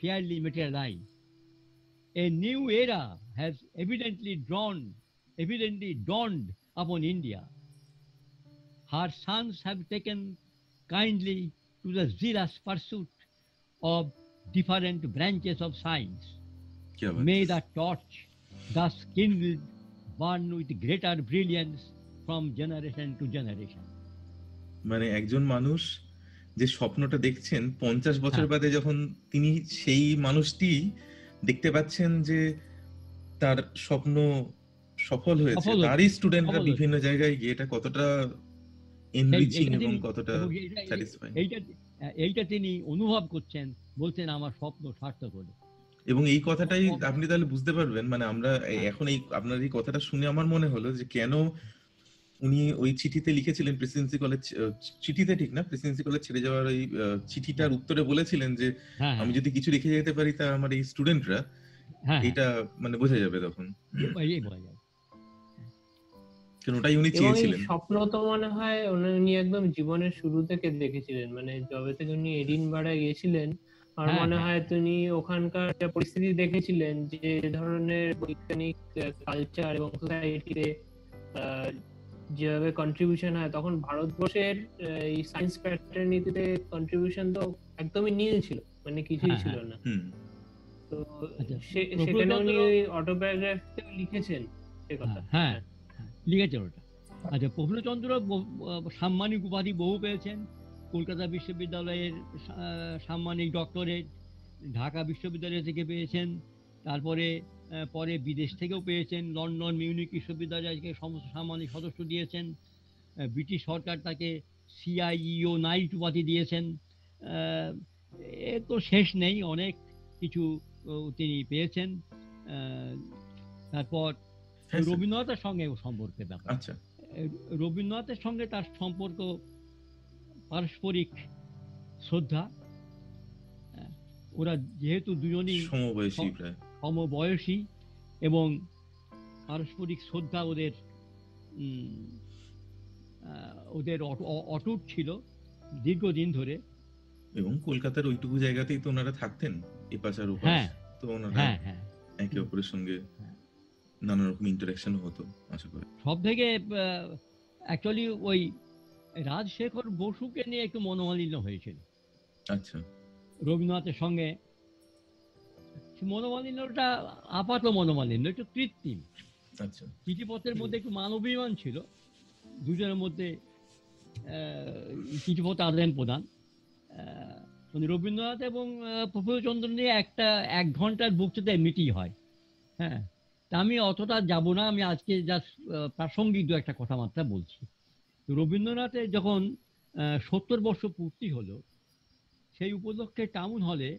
fairly materialize. A new era has evidently dawned upon India. Her sons have taken kindly to the zealous pursuit of different branches of science. क्या बात May है। the torch thus kindled burn with greater brilliance from generation to generation. মানে একজন মানুষ যে স্বপ্নটা দেখছেন 50 বছর হ্যাঁ। বাদে যখন তিনি সেই মানুষটি দেখতে পাচ্ছেন যে তার স্বপ্ন সফল হয়েছে, সফল হয়েছে, তারই স্টুডেন্টরা সফল হয়েছে। বিভিন্ন জায়গায় গিয়ে এটা কতটা সেই এনরিচিং এইটা এবং তিনি কতটা এবং স্যাটিসফাইং। এইটা তিনি অনুভব করছেন, বলছেন আমার স্বপ্ন সার্থক হলো। এবং এই কথাটাই ও- আপনি তাহলে বুঝতে পারবেন, মানে আমরা হ্যাঁ। এখন এই আপনার এই কথাটা শুনে আমার মনে হলো যে কেন উনি ওই চিঠিতে লিখেছিলেন প্রেসিডেন্সি কলেজ, চিঠিতে ঠিক না, প্রেসিডেন্সি কলেজ ছেড়ে যাওয়ার ওই চিঠিটার উত্তরে বলেছিলেন যে হ্যাঁ, আমি যদি কিছু রেখে যেতে পারি তা আমার এই স্টুডেন্টরা, হ্যাঁ, এটা মানে বোঝা যাবে তখন, এই বলা যায়। কারণ ওটাই উনি এবং এই চেয়েছিলেন। স্বপ্ন তো মনে হয় উনি একদম জীবনের শুরু থেকে দেখেছিলেন, মানে যবে থেকে উনি এডিনবারা গিয়েছিলেন আর হ্যাঁ, মনে হ্যাঁ। হয় তিনি ওখানকার যে পরিস্থিতি দেখেছিলেন, যে ধরনের বৈজ্ঞানিক কালচার এবং সোসাইটিতে যেভাবে কন্ট্রিবিউশন হয়, তখন ভারতবর্ষের এই সায়েন্স প্যাটার্নিটিতে কন্ট্রিবিউশন তো একদমই নীল ছিল, মানে কিছুই হ্যাঁ, ছিল হ্যাঁ। না। হুম। তো আচ্ছা, সেখানে উনি প্রফুল্লচন্দ্র- অটোবায়োগ্রাফিতে লিখেছেন সে কথা। হ্যাঁ, লিখেছেন ওটা। আচ্ছা, প্রফুল্লচন্দ্র সাম্মানিক উপাধি বহু পেয়েছেন। কলকাতা বিশ্ববিদ্যালয়ের সাম্মানিক ডক্টরেট, ঢাকা বিশ্ববিদ্যালয় থেকে পেয়েছেন। তারপরে পরে বিদেশ থেকেও পেয়েছেন। লন্ডন, মিউনিক বিশ্ববিদ্যালয়কে সমস্ত সাম্মানিক সদস্য দিয়েছেন। ব্রিটিশ সরকার তাকে CIEO নাইট উপাধি দিয়েছেন। এ তো শেষ নেই, অনেক কিছু তিনি পেয়েছেন। তারপর হ্যাঁ, স্যার। রবীন্দ্রনাথের সঙ্গে সম্পর্কের ব্যাপার। আচ্ছা। রবীন্দ্রনাথের সঙ্গে তার সম্পর্ক পারস্পরিক শ্রদ্ধা। ওরা যেহেতু দুজনই সমবয়সী প্রায়। সমবয়সী এবং পারস্পরিক শ্রদ্ধা ওদের অটুট ছিল দীর্ঘদিন ধরে। এবং কলকাতার ওইটুকু জায়গাতেই তো ওনারা থাকতেন, এপাশ আর ওপাশ। হ্যাঁ, তো ওনারা হ্যাঁ, হ্যাঁ। একে অপরের সঙ্গে হ্যাঁ। নানা রকম ইন্টারাকশন হতো আশা করি। সব থেকে অ্যাকচুয়ালি ওই রাজশেখর বসুকে নিয়ে একটু মনোমালিন্য হয়েছিল আচ্ছা। রবীন্দ্রনাথের সঙ্গে। মনোমালিন্যটা আপাত মনোমালিন্য, একটু কৃত্রিম। আচ্ছা। চিঠিপত্রের মধ্যে একটু মানবিমান ছিল দুজনের মধ্যে। চিঠিপত্র আদান প্রদান রবীন্দ্রনাথ এবং প্রফুল্লচন্দ্র নিয়ে এক ঘন্টার বক্তৃতা এমনিতেই হয়। হ্যাঁ, তা আমি অতটা যাব না, আমি আজকে জাস্ট প্রাসঙ্গিক দু একটা কথাবার্তা বলছি। রবীন্দ্রনাথের যখন 70 বর্ষ পূর্তি হলো, সেই উপলক্ষে টাউন হলে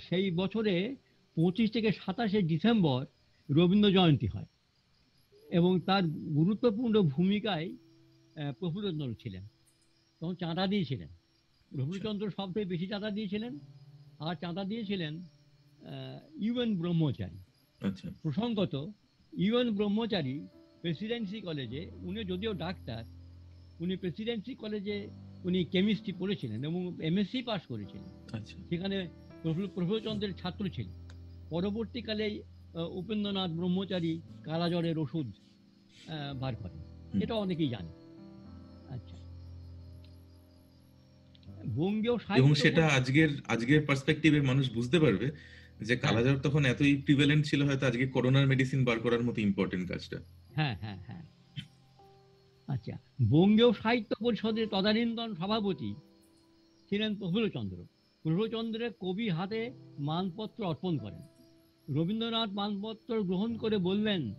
সেই বছরে 25 থেকে 27শে ডিসেম্বর রবীন্দ্র জয়ন্তী হয় এবং তার গুরুত্বপূর্ণ ভূমিকায় প্রফুল্লচন্দ্র ছিলেন। তখন চাঁদা দিয়েছিলেন, প্রফুল্লচন্দ্র সব থেকে বেশি চাঁদা দিয়েছিলেন। আর চাঁদা দিয়েছিলেন UN ব্রহ্মচারী। আচ্ছা। প্রসঙ্গত UN ব্রহ্মচারী প্রেসিডেন্সি কলেজে, উনি যদিও ডাক্তার, উনি প্রেসিডেন্সি কলেজে উনি কেমিস্ট্রি পড়েছিলেন এবং MSc পাস করেছিলেন। আচ্ছা। সেখানে প্রফুল্লচন্দ্রের ছাত্র ছিলেন। পরবর্তীকালে উপেন্দ্রনাথ ব্রহ্মচারী কালাজ্বরের ওষুধ বার করেন, এটা অনেকেই জানে। আচ্ছা, বঙ্গীয় এবং সাহিত্য সেটা আজকের পার্সপেক্টিভে মানুষ বুঝতে পারবে যে কালাজ্বর তখন এতই প্রিভ্যালেন্ট ছিল, হয়তো আজকে করোনার মেডিসিন বার করার মতো ইম্পর্টেন্ট কাজটা। হ্যাঁ, হ্যাঁ, হ্যাঁ। আচ্ছা, বঙ্গীয় সাহিত্য পরিষদের তদানীন্তন সভাপতি ছিলেন প্রফুল্লচন্দ্র। প্রফুল্লচন্দ্রের কবি হাতে মানপত্র অর্পণ করেন। রবীন্দ্রনাথ মানপত্র গ্রহণ করে বললেন,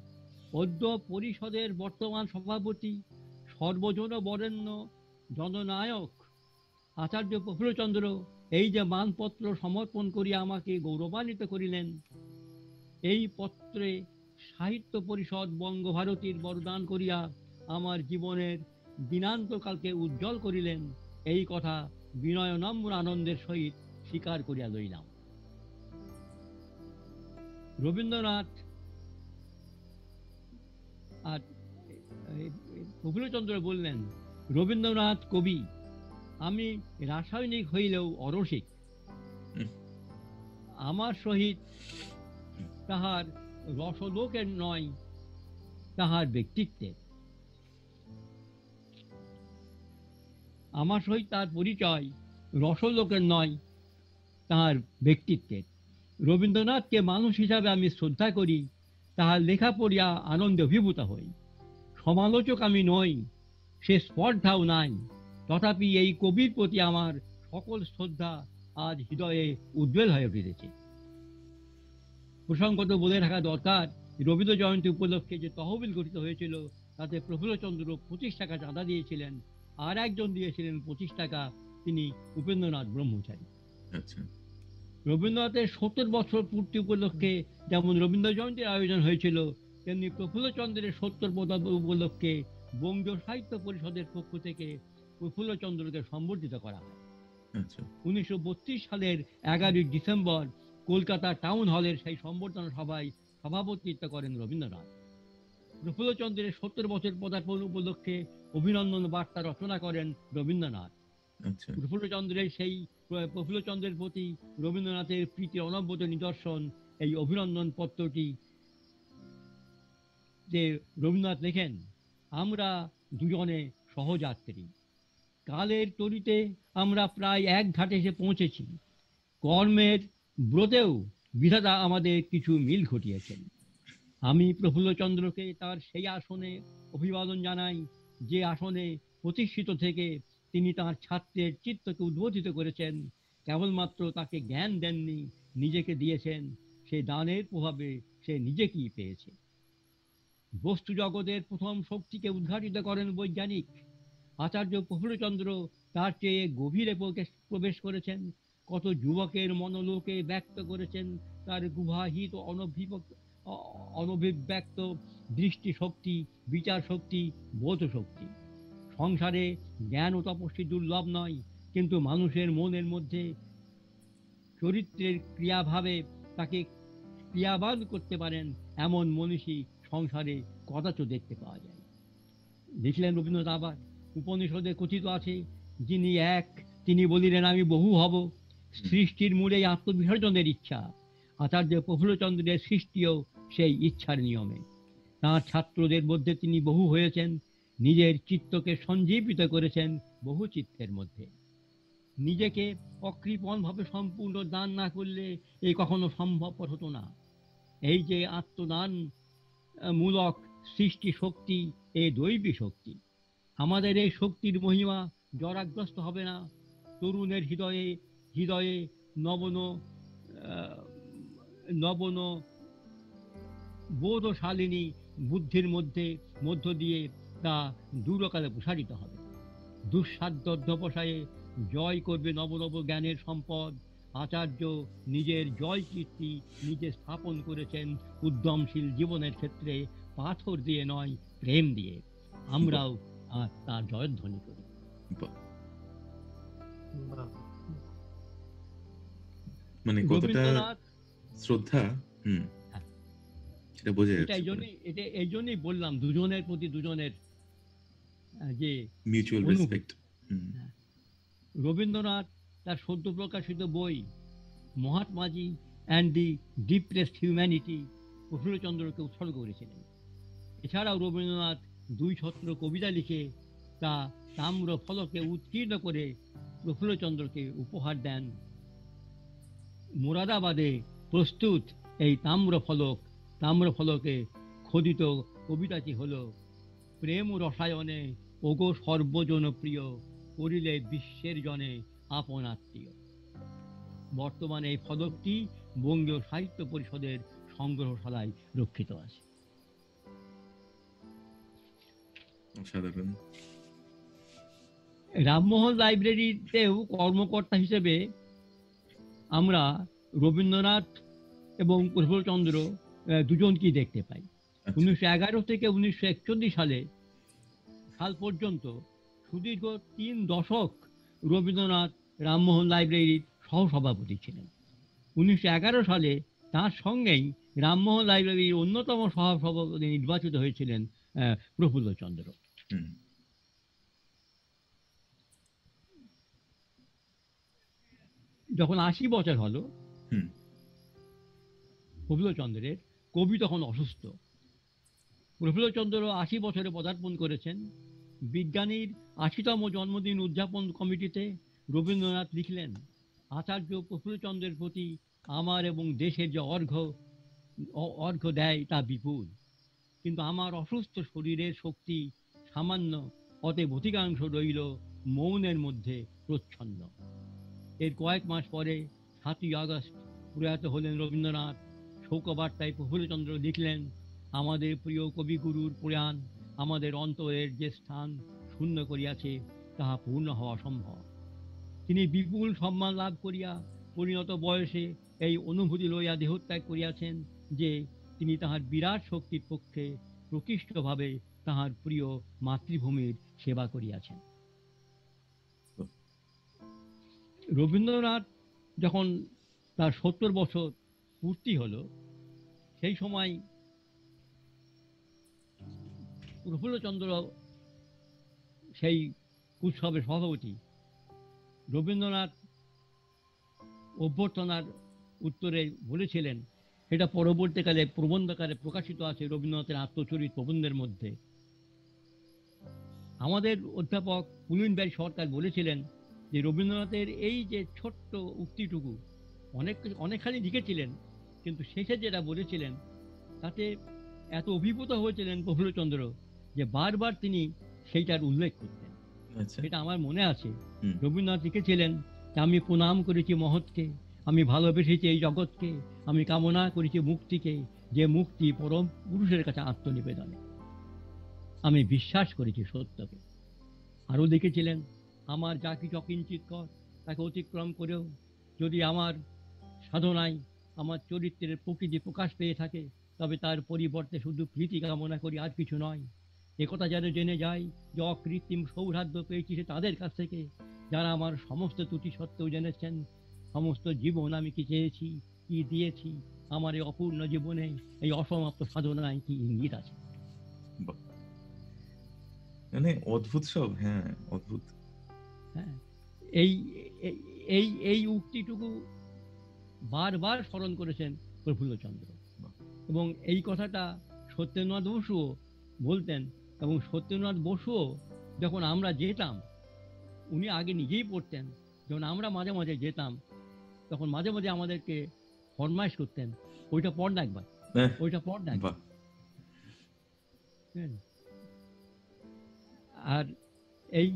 অদ্য পরিষদের বর্তমান সভাপতি সর্বজন বরেণ্য জননায়ক আচার্য প্রফুল্লচন্দ্র এই যে মানপত্র সমর্পণ করিয়া আমাকে গৌরবান্বিত করিলেন, এই পত্রে সাহিত্য পরিষদ বঙ্গভারতীর বরদান করিয়া আমার জীবনের দিনান্তকালকে উজ্জ্বল করিলেন, এই কথা বিনয় নম্র আনন্দের সহিত স্বীকার করিয়া লইলাম। রবীন্দ্রনাথ আর প্রফুল্লচন্দ্র বললেন, রবীন্দ্রনাথ কবি, আমি রাসায়নিক হইলেও অরসিক, হুম। আমার সহিত তাহার রসলোকের নয়, তাহার ব্যক্তিত্বের। আমার সহিত তার পরিচয় রসলোকের নয়, তাহার ব্যক্তিত্বের। রবীন্দ্রনাথকে মানুষ হিসাবে আমি শ্রদ্ধা করি, তাহার লেখা পড়িয়া আনন্দে অভিভূত হই। সমালোচক আমি নই, সে স্পর্ধাও নাই, তথাপি এই কবির প্রতি আমার সকল শ্রদ্ধা আজ হৃদয়ে উদ্বেল হয়ে উঠেছে। প্রসঙ্গত বলে রাখা দরকার, রবীন্দ্র জয়ন্তী উপলক্ষে যে তহবিল গঠিত হয়েছিল তাতে প্রফুল্লচন্দ্র 25 টাকা চাঁদা দিয়েছিলেন, আর একজন দিয়েছিলেন 25 টাকা, তিনি উপেন্দ্রনাথ ব্রহ্মচারী। আচ্ছা। রবীন্দ্রনাথের 70 বছর পূর্তি উপলক্ষে যেমন রবীন্দ্র জয়ন্তীর আয়োজন হয়েছিল, তেমনি প্রফুল্লচন্দ্রের 70 উপলক্ষে বঙ্গীয় সাহিত্য পরিষদের পক্ষ থেকে প্রফুল্লচন্দ্রকে সম্বর্ধিত করা হয়। আচ্ছা। 1932 সালের 11 ডিসেম্বর কলকাতা টাউন হলের সেই সম্বর্ধনা সভায় সভাপতিত্ব করেন রবীন্দ্রনাথ। প্রফুল্লচন্দ্রের 70 বছর পদার্পণ উপলক্ষে অভিনন্দন বার্তা রচনা করেন রবীন্দ্রনাথ। আচ্ছা। প্রফুল্লচন্দ্রের প্রতি রবীন্দ্রনাথের প্রীতির অনবদ্য নিদর্শন এই অভিনন্দন পত্রটি, যে রবীন্দ্রনাথ লেখেন, আমরা দুজনে সহযাত্রী, কালের তরিতে আমরা প্রায় এক ঘাটে এসে পৌঁছেছি, কর্মের ব্রতেও বিধাতা আমাদের কিছু মিল ঘটিয়েছেন। আমি প্রফুল্লচন্দ্রকে তার সেই আসনে অভিবাদন জানাই, যে আসনে প্রতিষ্ঠিত থেকে তিনি তার ছাত্রের চিত্তকে উদ্বোধিত করেছেন। কেবলমাত্র তাকে জ্ঞান দেননি, নিজেকে দিয়েছেন। সেই দানের প্রভাবে সে নিজেকেই পেয়েছে। বস্তু জগতের প্রথম শক্তিকে উদ্ঘাটিত করেন বৈজ্ঞানিক। আচার্য প্রফুল্লচন্দ্র তার চেয়ে গভীরে প্রবেশ করেছেন, কত যুবকের মনোলোকে ব্যক্ত করেছেন তার গুহাহিত অনভিব্যক্ত দৃষ্টি শক্তি, বিচার শক্তি, বোধ শক্তি। সংসারে জ্ঞান ও তপস্বী দুর্লভ নয়, কিন্তু মানুষের মনের মধ্যে চরিত্রের ক্রিয়াভাবে তাকে ক্রিয়াবান করতে পারেন এমন মনীষী সংসারে কদাচ দেখতে পাওয়া যায়। লিখলেন রবীন্দ্রনাথ আবার, উপনিষদে কথিত আছে, যিনি এক তিনি বলিলেন আমি বহু হব। সৃষ্টির মূলেই আত্মবিসর্জনের ইচ্ছা। আচার্য প্রফুল্লচন্দ্রের সৃষ্টিও সেই ইচ্ছার নিয়মে। তাঁর ছাত্রদের মধ্যে তিনি বহু হয়েছেন, নিজের চিত্তকে সঞ্জীবিত করেছেন বহু চিত্তের মধ্যে। নিজেকে অকৃপণভাবে সম্পূর্ণ দান না করলে এই কখনো সম্ভবপর হতো না। এই যে আত্মদান মূলক সৃষ্টি শক্তি, এই দৈবী শক্তি। আমাদের এই শক্তির মহিমা জরাগ্রস্ত হবে না। তরুণের হৃদয়ে হৃদয়ে নবন বোধশালিনী বুদ্ধির মধ্য দিয়ে তা দূরকালে প্রসারিত হবে। দুঃসাধ্য অধ্যবসায়ে জয় করবে নব নব জ্ঞানের সম্পদ। আচার্য নিজের জয় কীর্তি নিজে স্থাপন করেছেন উদ্যমশীল জীবনের ক্ষেত্রে, পাথর দিয়ে নয়, প্রেম দিয়ে। আমরাও তার জয়ধ্বনি করি। মানে কতটা শ্রদ্ধা, সেটা বোঝা যাচ্ছে। এই জন্যই বললাম দুজনের প্রতি দুজনের যে মিউচুয়াল রেসপেক্ট। রবীন্দ্রনাথ তার সদ্য প্রকাশিত বই মহাত্মাজি অ্যান্ড দি ডিপ্রেসড হিউম্যানিটি প্রফুল্লচন্দ্রকে উৎসর্গ করেছিলেন। এছাড়াও রবীন্দ্রনাথ 2 ছত্র কবিতা লিখে তা তাম্র ফলকে উৎকীর্ণ করে প্রফুল্লচন্দ্রকে উপহার দেন। মুরাদাবাদে প্রস্তুত এই তাম্র ফলকে খোদিত কবিতাটি হল, প্রেম রসায়নে ওগো সর্বজন প্রিয়, করিলে বিশ্বের জনে আপন আত্মীয়। বর্তমানে এই ফলকটি বঙ্গীয় সাহিত্য পরিষদের সংগ্রহশালায় রক্ষিত আছে। রামমোহন লাইব্রেরিতেও কর্মকর্তা হিসেবে আমরা রবীন্দ্রনাথ এবং প্রফুল্লচন্দ্র দুজনকেই দেখতে পাই। 1911 থেকে 1941 সাল পর্যন্ত সুদীর্ঘ 3 দশক রবীন্দ্রনাথ রামমোহন লাইব্রেরির সহসভাপতি ছিলেন। 1911 সালে তার সঙ্গেই রামমোহন লাইব্রেরির অন্যতম সহসভাপতি নির্বাচিত হয়েছিলেন প্রফুল্লচন্দ্র। যখন 80 বছর হলো হুম। প্রফুল্লচন্দ্রের, কবি তখন অসুস্থ। প্রফুল্লচন্দ্র 80 বছরে পদার্পণ করেছেন। বিজ্ঞানীর 80তম জন্মদিন উদযাপন কমিটিতে রবীন্দ্রনাথ লিখলেন, আচার্য প্রফুল্লচন্দ্রের প্রতি আমার এবং দেশের যে অর্ঘ্য দেয় তা বিপুল, কিন্তু আমার অসুস্থ শরীরের শক্তি সামান্য, অতএব অধিকাংশ রইল মৌনের মধ্যে প্রচ্ছন্ন। এর কয়েক মাস পরে 7ই আগস্ট প্রয়াত হলেন রবীন্দ্রনাথ। শোকবার্তায় প্রফুল্লচন্দ্র লিখলেন, আমাদের প্রিয় কবিগুরুর প্রয়াণ আমাদের অন্তরের যে স্থান শূন্য করিয়াছে তাহা পূর্ণ হওয়া সম্ভব। তিনি বিপুল সম্মান লাভ করিয়া পরিণত বয়সে এই অনুভূতি লইয়া দেহত্যাগ করিয়াছেন যে তিনি তাহার বিরাট শক্তির পক্ষে প্রকৃষ্টভাবে তাহার প্রিয় মাতৃভূমির সেবা করিয়াছেন। রবীন্দ্রনাথ যখন তার 70 বছর পূর্তি হলো, সেই সময় প্রফুল্লচন্দ্র সেই উৎসবের সভাপতি। রবীন্দ্রনাথ অভ্যর্থনার উত্তরে বলেছিলেন, এটা পরবর্তীকালে প্রবন্ধাকারে প্রকাশিত আছে রবীন্দ্রনাথের আত্মচরিত প্রবন্ধের মধ্যে। আমাদের অধ্যাপক পুলিনব্যারি সরকার বলেছিলেন যে রবীন্দ্রনাথের এই যে ছোট্ট উক্তিটুকু অনেকখানি লিখেছিলেন, কিন্তু শেষে যেটা বলেছিলেন তাতে এত অভিভূত হয়েছিলেন প্রফুল্লচন্দ্র যে বারবার তিনি সেইটার উল্লেখ করতেন। সেটা আমার মনে আছে। রবীন্দ্রনাথ লিখেছিলেন যে আমি প্রণাম করেছি মহৎকে, আমি ভালোবেসেছি এই জগৎকে, আমি কামনা করেছি মুক্তিকে, যে মুক্তি পরম পুরুষের কাছে আত্মনিবেদনে, আমি বিশ্বাস করেছি সত্যকে। আরও লিখেছিলেন, আমার যা কিছু অকিঞ্চিত কর তাকে অতিক্রম করেও যদি আমার সাধনায় আমার চরিত্রের প্রকৃতি প্রকাশ পেয়ে থাকে, তবে তার পরিবর্তে শুধু প্রীতি কামনা করি, আর কিছু নয়। একথা যেন জেনে যায় যে অকৃত্রিম সৌভাগ্য পেয়েছি সে তাদের কাছ থেকে যারা আমার সমস্ত ত্রুটি সত্ত্বেও জেনেছেন সমস্ত জীবন আমি কি চেয়েছি, কি দিয়েছি, আমার এই অপূর্ণ জীবনে এই অসমাপ্ত সাধনায় কি ইঙ্গিত আছে। মানে অদ্ভুত সব। হ্যাঁ, অদ্ভুত। হ্যাঁ, এই এই এই উক্তিটুকু বারবার স্মরণ করেছেন প্রফুল্লচন্দ্র। এবং এই কথাটা সত্যেন্দ্রনাথ বসুও বলতেন। এবং সত্যেন্দ্রনাথ বসুও যখন আমরা যেতাম, উনি আগে নিজেই পড়তেন, যখন আমরা মাঝে মাঝে যেতাম তখন মাঝে মাঝে আমাদেরকে ফরমাইশ করতেন, ওইটা পড় না একবার, ওইটা পড় না একবার। আর এই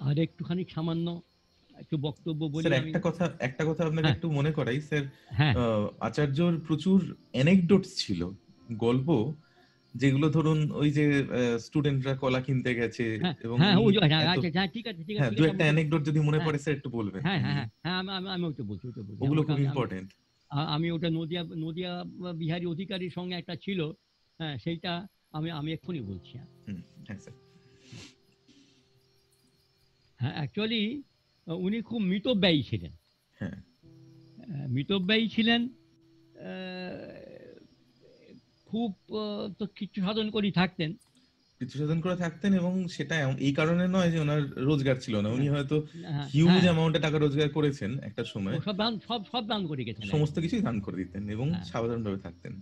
আর একটুখানি সামান্য একটু বক্তব্য বলি। একটা কথা আপনাকে একটু মনে করাই স্যার। আচার্যর প্রচুর অ্যানেকডোটস ছিল, গল্প, যেগুলো ধরুন ওই যে স্টুডেন্টরা কলা কিনতে গেছে এবং দু একটা অ্যানেকডোট যদি মনে পড়ে স্যার একটু বলবেন। আমি ওটা বলছি, ওগুলো খুব ইম্পর্টেন্ট। আমি ওটা নদিয়া বিহারী অধিকারীর সঙ্গে একটা ছিল, হ্যাঁ, সেইটা আমি এক্ষুনি বলছি। হ্যাঁ, অ্যাকচুয়ালি উনি খুব মিতব্যয়ী ছিলেন। মিতব্যয়ী ছিলেন, খুব তো কিছু সাধন করে থাকতেন, এবং সেটা এই কারণে নয় যে ওনার রোজগার ছিল না। উনি হয়তো হিউজ অ্যামাউন্টে টাকা রোজগার করেছেন একটা সময়, সব দান করে গেছেন, সমস্ত কিছুই দান করে দিতেন এবং সাধারণভাবে থাকতেন।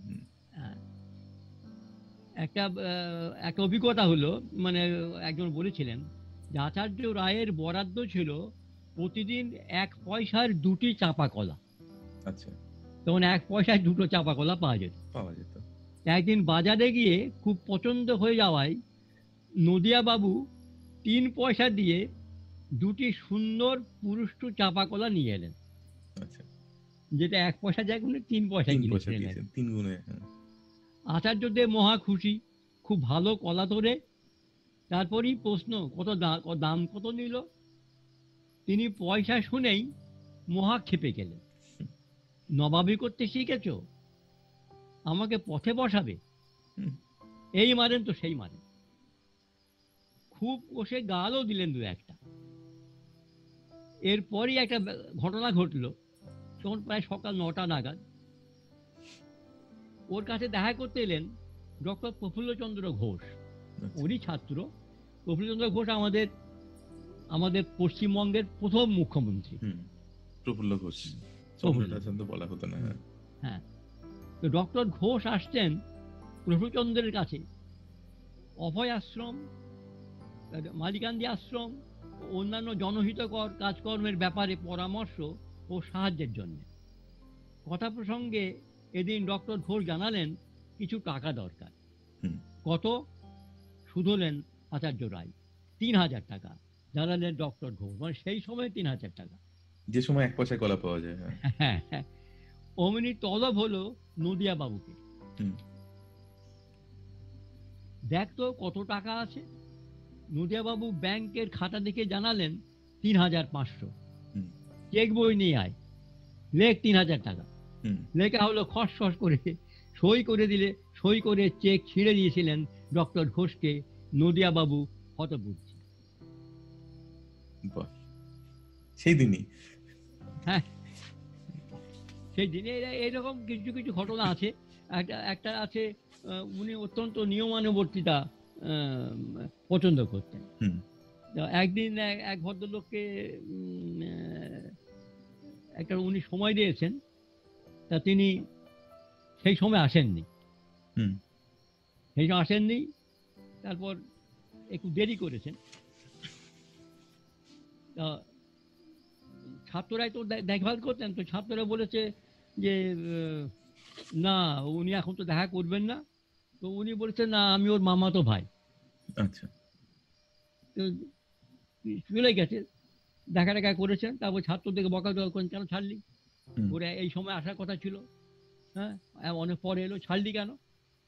একটা অভিজ্ঞতা হলো, মানে একজন বলেছিলেন যে আচার্য রায়ের বরাদ্দ ছিল প্রতিদিন 1 পয়সার 2টি চাপা কলা। আচ্ছা, তখন 1 পয়সায় 2টো চাপা কলা পাওয়া যেত। একদিন বাজারে গিয়ে খুব পছন্দ হয়ে যাওয়ায় নদিয়া বাবু 3 পয়সা দিয়ে 2টি সুন্দর পুরুষ্টু চাপা কলা নিয়ে এলেন। যেটা 1 পয়সা জায়গায় 3 পয়সা কিনেছিলেন, 3 গুণে। আচার্যদেব মহা খুশি, খুব ভালো কলা ধরে। তারপরই প্রশ্ন, দাম কত নিল? তিনি পয়সা শুনেই মহা ক্ষেপে গেলেন, নবাবি করতে শিখেছ, আমাকে পথে বসাবে? এই মারেন তো সেই মারেন। খুব কষে গালও দিলেন 2-1টা। এরপরই একটা ঘটনা ঘটলো, তখন প্রায় সকাল 9টা নাগাদ ওর কাছে দেখা করতে এলেন ডক্টর প্রফুল্লচন্দ্র ঘোষ, ওরই ছাত্র। প্রফুল্লচন্দ্র ঘোষ আমাদের আমাদের পশ্চিমবঙ্গের প্রথম মুখ্যমন্ত্রী। প্রফুল্ল ঘোষ, প্রফুল্ল। চন্দ্রদাস তো বলা হতো না। হ্যাঁ, তো ডক্টর ঘোষ আসছেন প্রফুল্লচন্দ্রের কাছে অভয় আশ্রম, মালিকান্দি আশ্রম, অন্যান্য জনহিতকর কাজকর্মের ব্যাপারে পরামর্শ ও সাহায্যের জন্য। কথা প্রসঙ্গে এদিন ডক্টর ঘোষ জানালেন কিছু টাকা দরকার। কত? শুধলেন আচার্য রায়। 3,000 টাকা জানালেন ডক্টর ঘোষ, মানে সেই সময় 3,000 টাকা, যে সময় 1 পয়সায় কলা পাওয়া যায়। হ্যাঁ হ্যাঁ। অমনি তলব হলো নদিয়া বাবুকে, দেখ তো কত টাকা আছে। নদিয়া বাবু ব্যাংকের খাতা দেখে জানালেন 3,500। চেক বই নিয়ে আয়, লেখ 3,000 টাকা। লেখা হলো, খসখস করে সই করে দিলে, সই করে চেক ছিঁড়ে দিয়েছিলেন ডক্টর ঘোষকে নদিয়া বাবু হতবুদ্ধি। সেই দিনই, হ্যাঁ, সেই দিনে এরকম কিছু কিছু ঘটনা আছে। একটা আছে, উনি অত্যন্ত নিয়মানুবর্তিতা পছন্দ করতেন। একদিন এক ভদ্রলোককে একটা উনি সময় দিয়েছেন, তা তিনি সেই সময় আসেননি। সেই সময় আসেননি, তারপর একটু দেরি করেছেন। তা ছাত্ররাই তো দেখভাল করতেন, তো ছাত্ররা বলেছে যে না, উনি এখন তো দেখা করবেন না। তো উনি বলেছেন, না, আমি ওর মামাতো ভাই। আচ্ছা, তো চলে গেছে, দেখা টাকা করেছেন। তারপর ছাত্রদেরকে বকাঝকা করেন, কেন ছাড়লি, ওরা এই সময় আসার কথা ছিল, হ্যাঁ, অনেক পরে এলো, ছাড়লি কেন?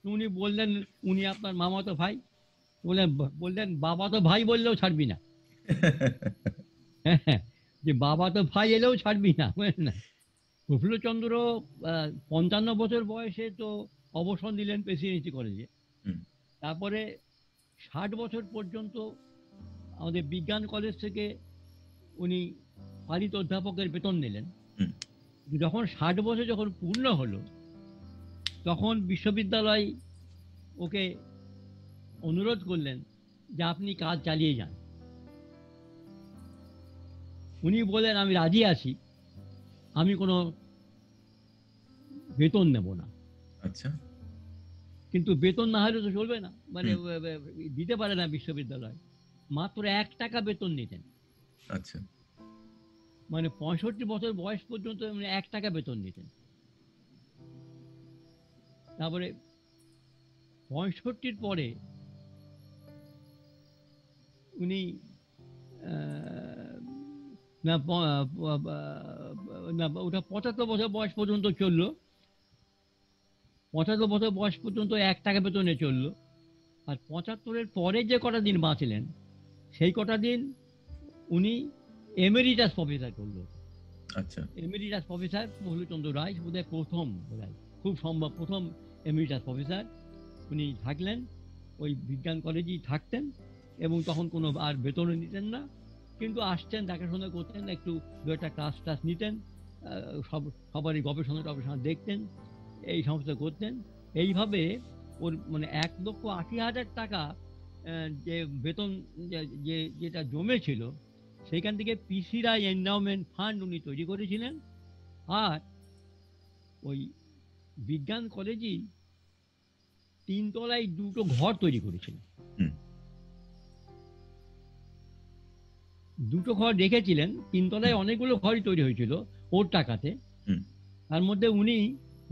উনি বললেন, উনি আপনার মামাতো ভাই। বললেন বাবা তো ভাই বললেও ছাড়বি না। হ্যাঁ, যে বাবা তো ভাই এলেও ছাড়বি না, বুঝলেন না। প্রফুল্লচন্দ্র 55 বছর বয়সে তো অবসর নিলেন প্রেসিডেন্সি কলেজে। তারপরে 60 বছর পর্যন্ত আমাদের বিজ্ঞান কলেজ থেকে উনি পালিত অধ্যাপকের বেতন নিলেন। যখন 60 বছর যখন পূর্ণ হলো, তখন বিশ্ববিদ্যালয় ওকে অনুরোধ করলেন যে আপনি কাজ চালিয়ে যান। উনি বললেন, আমি রাজি আছি, আমি কোনো বেতন নেব না। আচ্ছা, কিন্তু বেতন না হলে তো চলবে না, মানে দিতে পারে না বিশ্ববিদ্যালয়। মাত্র 1 টাকা বেতন নিতেন। আচ্ছা, মানে 65 বছর বয়স পর্যন্ত 1 টাকা বেতন নিতেন। তারপরে 65 পরে উনি না না, ওটা 75 বছর বয়স পর্যন্ত চললো। 75 বছর বয়স পর্যন্ত 1 টাকা বেতনে চললো। আর 75-এর পরে যে কটা দিন বাঁচলেন, সেই কটা দিন উনি এমেরিটাস প্রফেসর করলো। আচ্ছা, এমেরিটাস প্রফেসর প্রফুল্লচন্দ্র রায় বোধহয় প্রথম, খুব সম্ভব প্রথম এমেরিটাস প্রফেসর উনি থাকলেন। ওই বিজ্ঞান কলেজেই থাকতেন এবং তখন কোনো আর বেতনও নিতেন না, কিন্তু আসতেন, দেখাশোনা করতেন, একটু দু একটা ক্লাস টাস নিতেন, সবারই গবেষণা টবেষণা দেখতেন, এই সমস্ত করতেন। এইভাবে ওর মানে 1,80,000 টাকা যে বেতন যেটা জমেছিল, সেইখান থেকে পিসি রায় এন্ডাওমেন্ট ফান্ড উনি তৈরি করেছিলেন। আর ওই বিজ্ঞান কলেজেই 3 তলায় 2টো ঘর তৈরি করেছিলেন। 2টো ঘর রেখেছিলেন, 3 তলায় অনেকগুলো ঘরই তৈরি হয়েছিল ওর টাকাতে। তার মধ্যে উনি,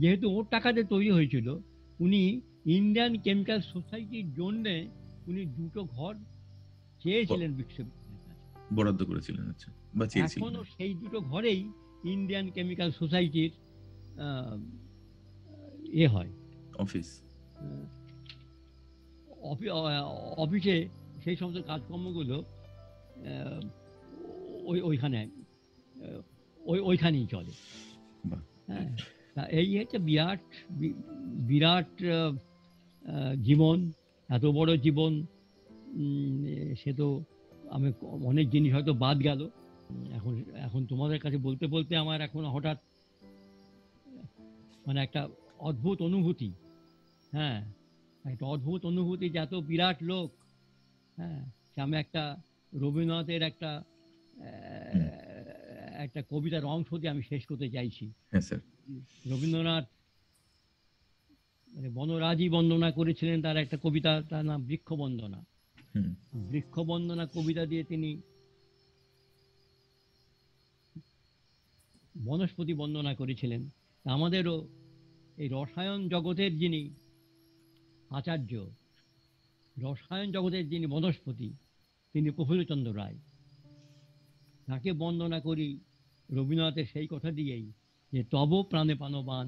যেহেতু ওর টাকাতে তৈরি হয়েছিল, উনি ইন্ডিয়ান কেমিক্যাল সোসাইটির জন্য উনি 2টো ঘর চেয়েছিলেন বিশ্ববিদ্যালয়ের কাছে, বরাদ্দ করেছিলেন। আচ্ছা, বা চেয়েছিলেন। এখনো সেই 2টো ঘরেই ইন্ডিয়ান কেমিক্যাল সোসাইটির হয়, অফিস। অফিসে সেই সমস্ত কাজকর্মগুলো ওইখানেই চলে। হ্যাঁ, এই হচ্ছে বিরাট বিরাট জীবন, এত বড় জীবন। সে তো আমি অনেক জিনিস হয়তো বাদ গেল। এখন তোমাদের কাছে বলতে বলতে আমার এখন হঠাৎ মানে একটা অদ্ভুত অনুভূতি, হ্যাঁ, একটা অদ্ভুত অনুভূতি যে এত বিরাট লোক, হ্যাঁ, সে আমি একটা রবীন্দ্রনাথের একটা কবিতার অংশ দিয়ে আমি শেষ করতে চাইছি। হ্যাঁ স্যার। রবীন্দ্রনাথ মানে বনরাজি বন্দনা করেছিলেন, তার একটা কবিতা, তার নাম বৃক্ষ বন্দনা। বৃক্ষ বন্দনা কবিতা দিয়ে তিনি বনস্পতি বন্দনা করেছিলেন। আমাদেরও এই রসায়ন জগতের যিনি আচার্য, রসায়ন জগতের যিনি বনস্পতি, তিনি প্রফুল্লচন্দ্র রায়। তাকে বন্দনা করি রবীন্দ্রনাথের সেই কথা দিয়েই, যে তব প্রাণে প্রাণবান,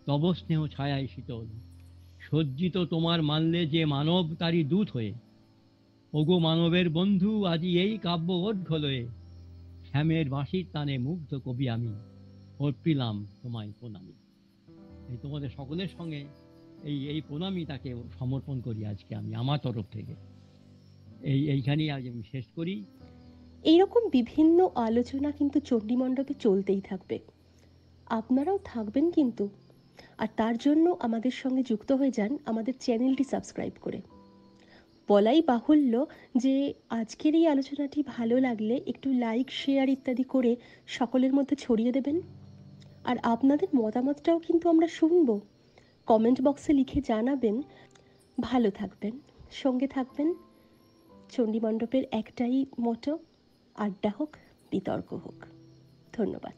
তব স্নেহ ছায়ায় শীতল, সজ্জিত তোমার মানলে যে মানব তারই দূত হয়ে, ওগো মানবের বন্ধু আজি এই কাব্য ওঢ্ঢলয়ে, শ্যামের বাঁশির টানে মুগ্ধ কবি আমি, অর্পিলাম তোমায় প্রণামী। এই তোমাদের সকলের সঙ্গে এই প্রণামী তাকে সমর্পণ করি আজকে আমি আমার তরফ থেকে। এইখানেই আজ আমি শেষ করি। এইরকম বিভিন্ন আলোচনা কিন্তু চণ্ডীমণ্ডপে চলতেই থাকবে, আপনারাও থাকবেন কিন্তু। আর তার জন্য আমাদের সঙ্গে যুক্ত হয়ে যান আমাদের চ্যানেলটি সাবস্ক্রাইব করে। বলাই বাহুল্য যে আজকের এই আলোচনাটি ভালো লাগলে একটু লাইক, শেয়ার ইত্যাদি করে সকলের মধ্যে ছড়িয়ে দেবেন। আর আপনাদের মতামতটাও কিন্তু আমরা শুনবো, কমেন্ট বক্সে লিখে জানাবেন। ভালো থাকবেন, সঙ্গে থাকবেন। চণ্ডীমণ্ডপের একটাই মোটো, আড্ডা হোক, বিতর্ক হোক। ধন্যবাদ।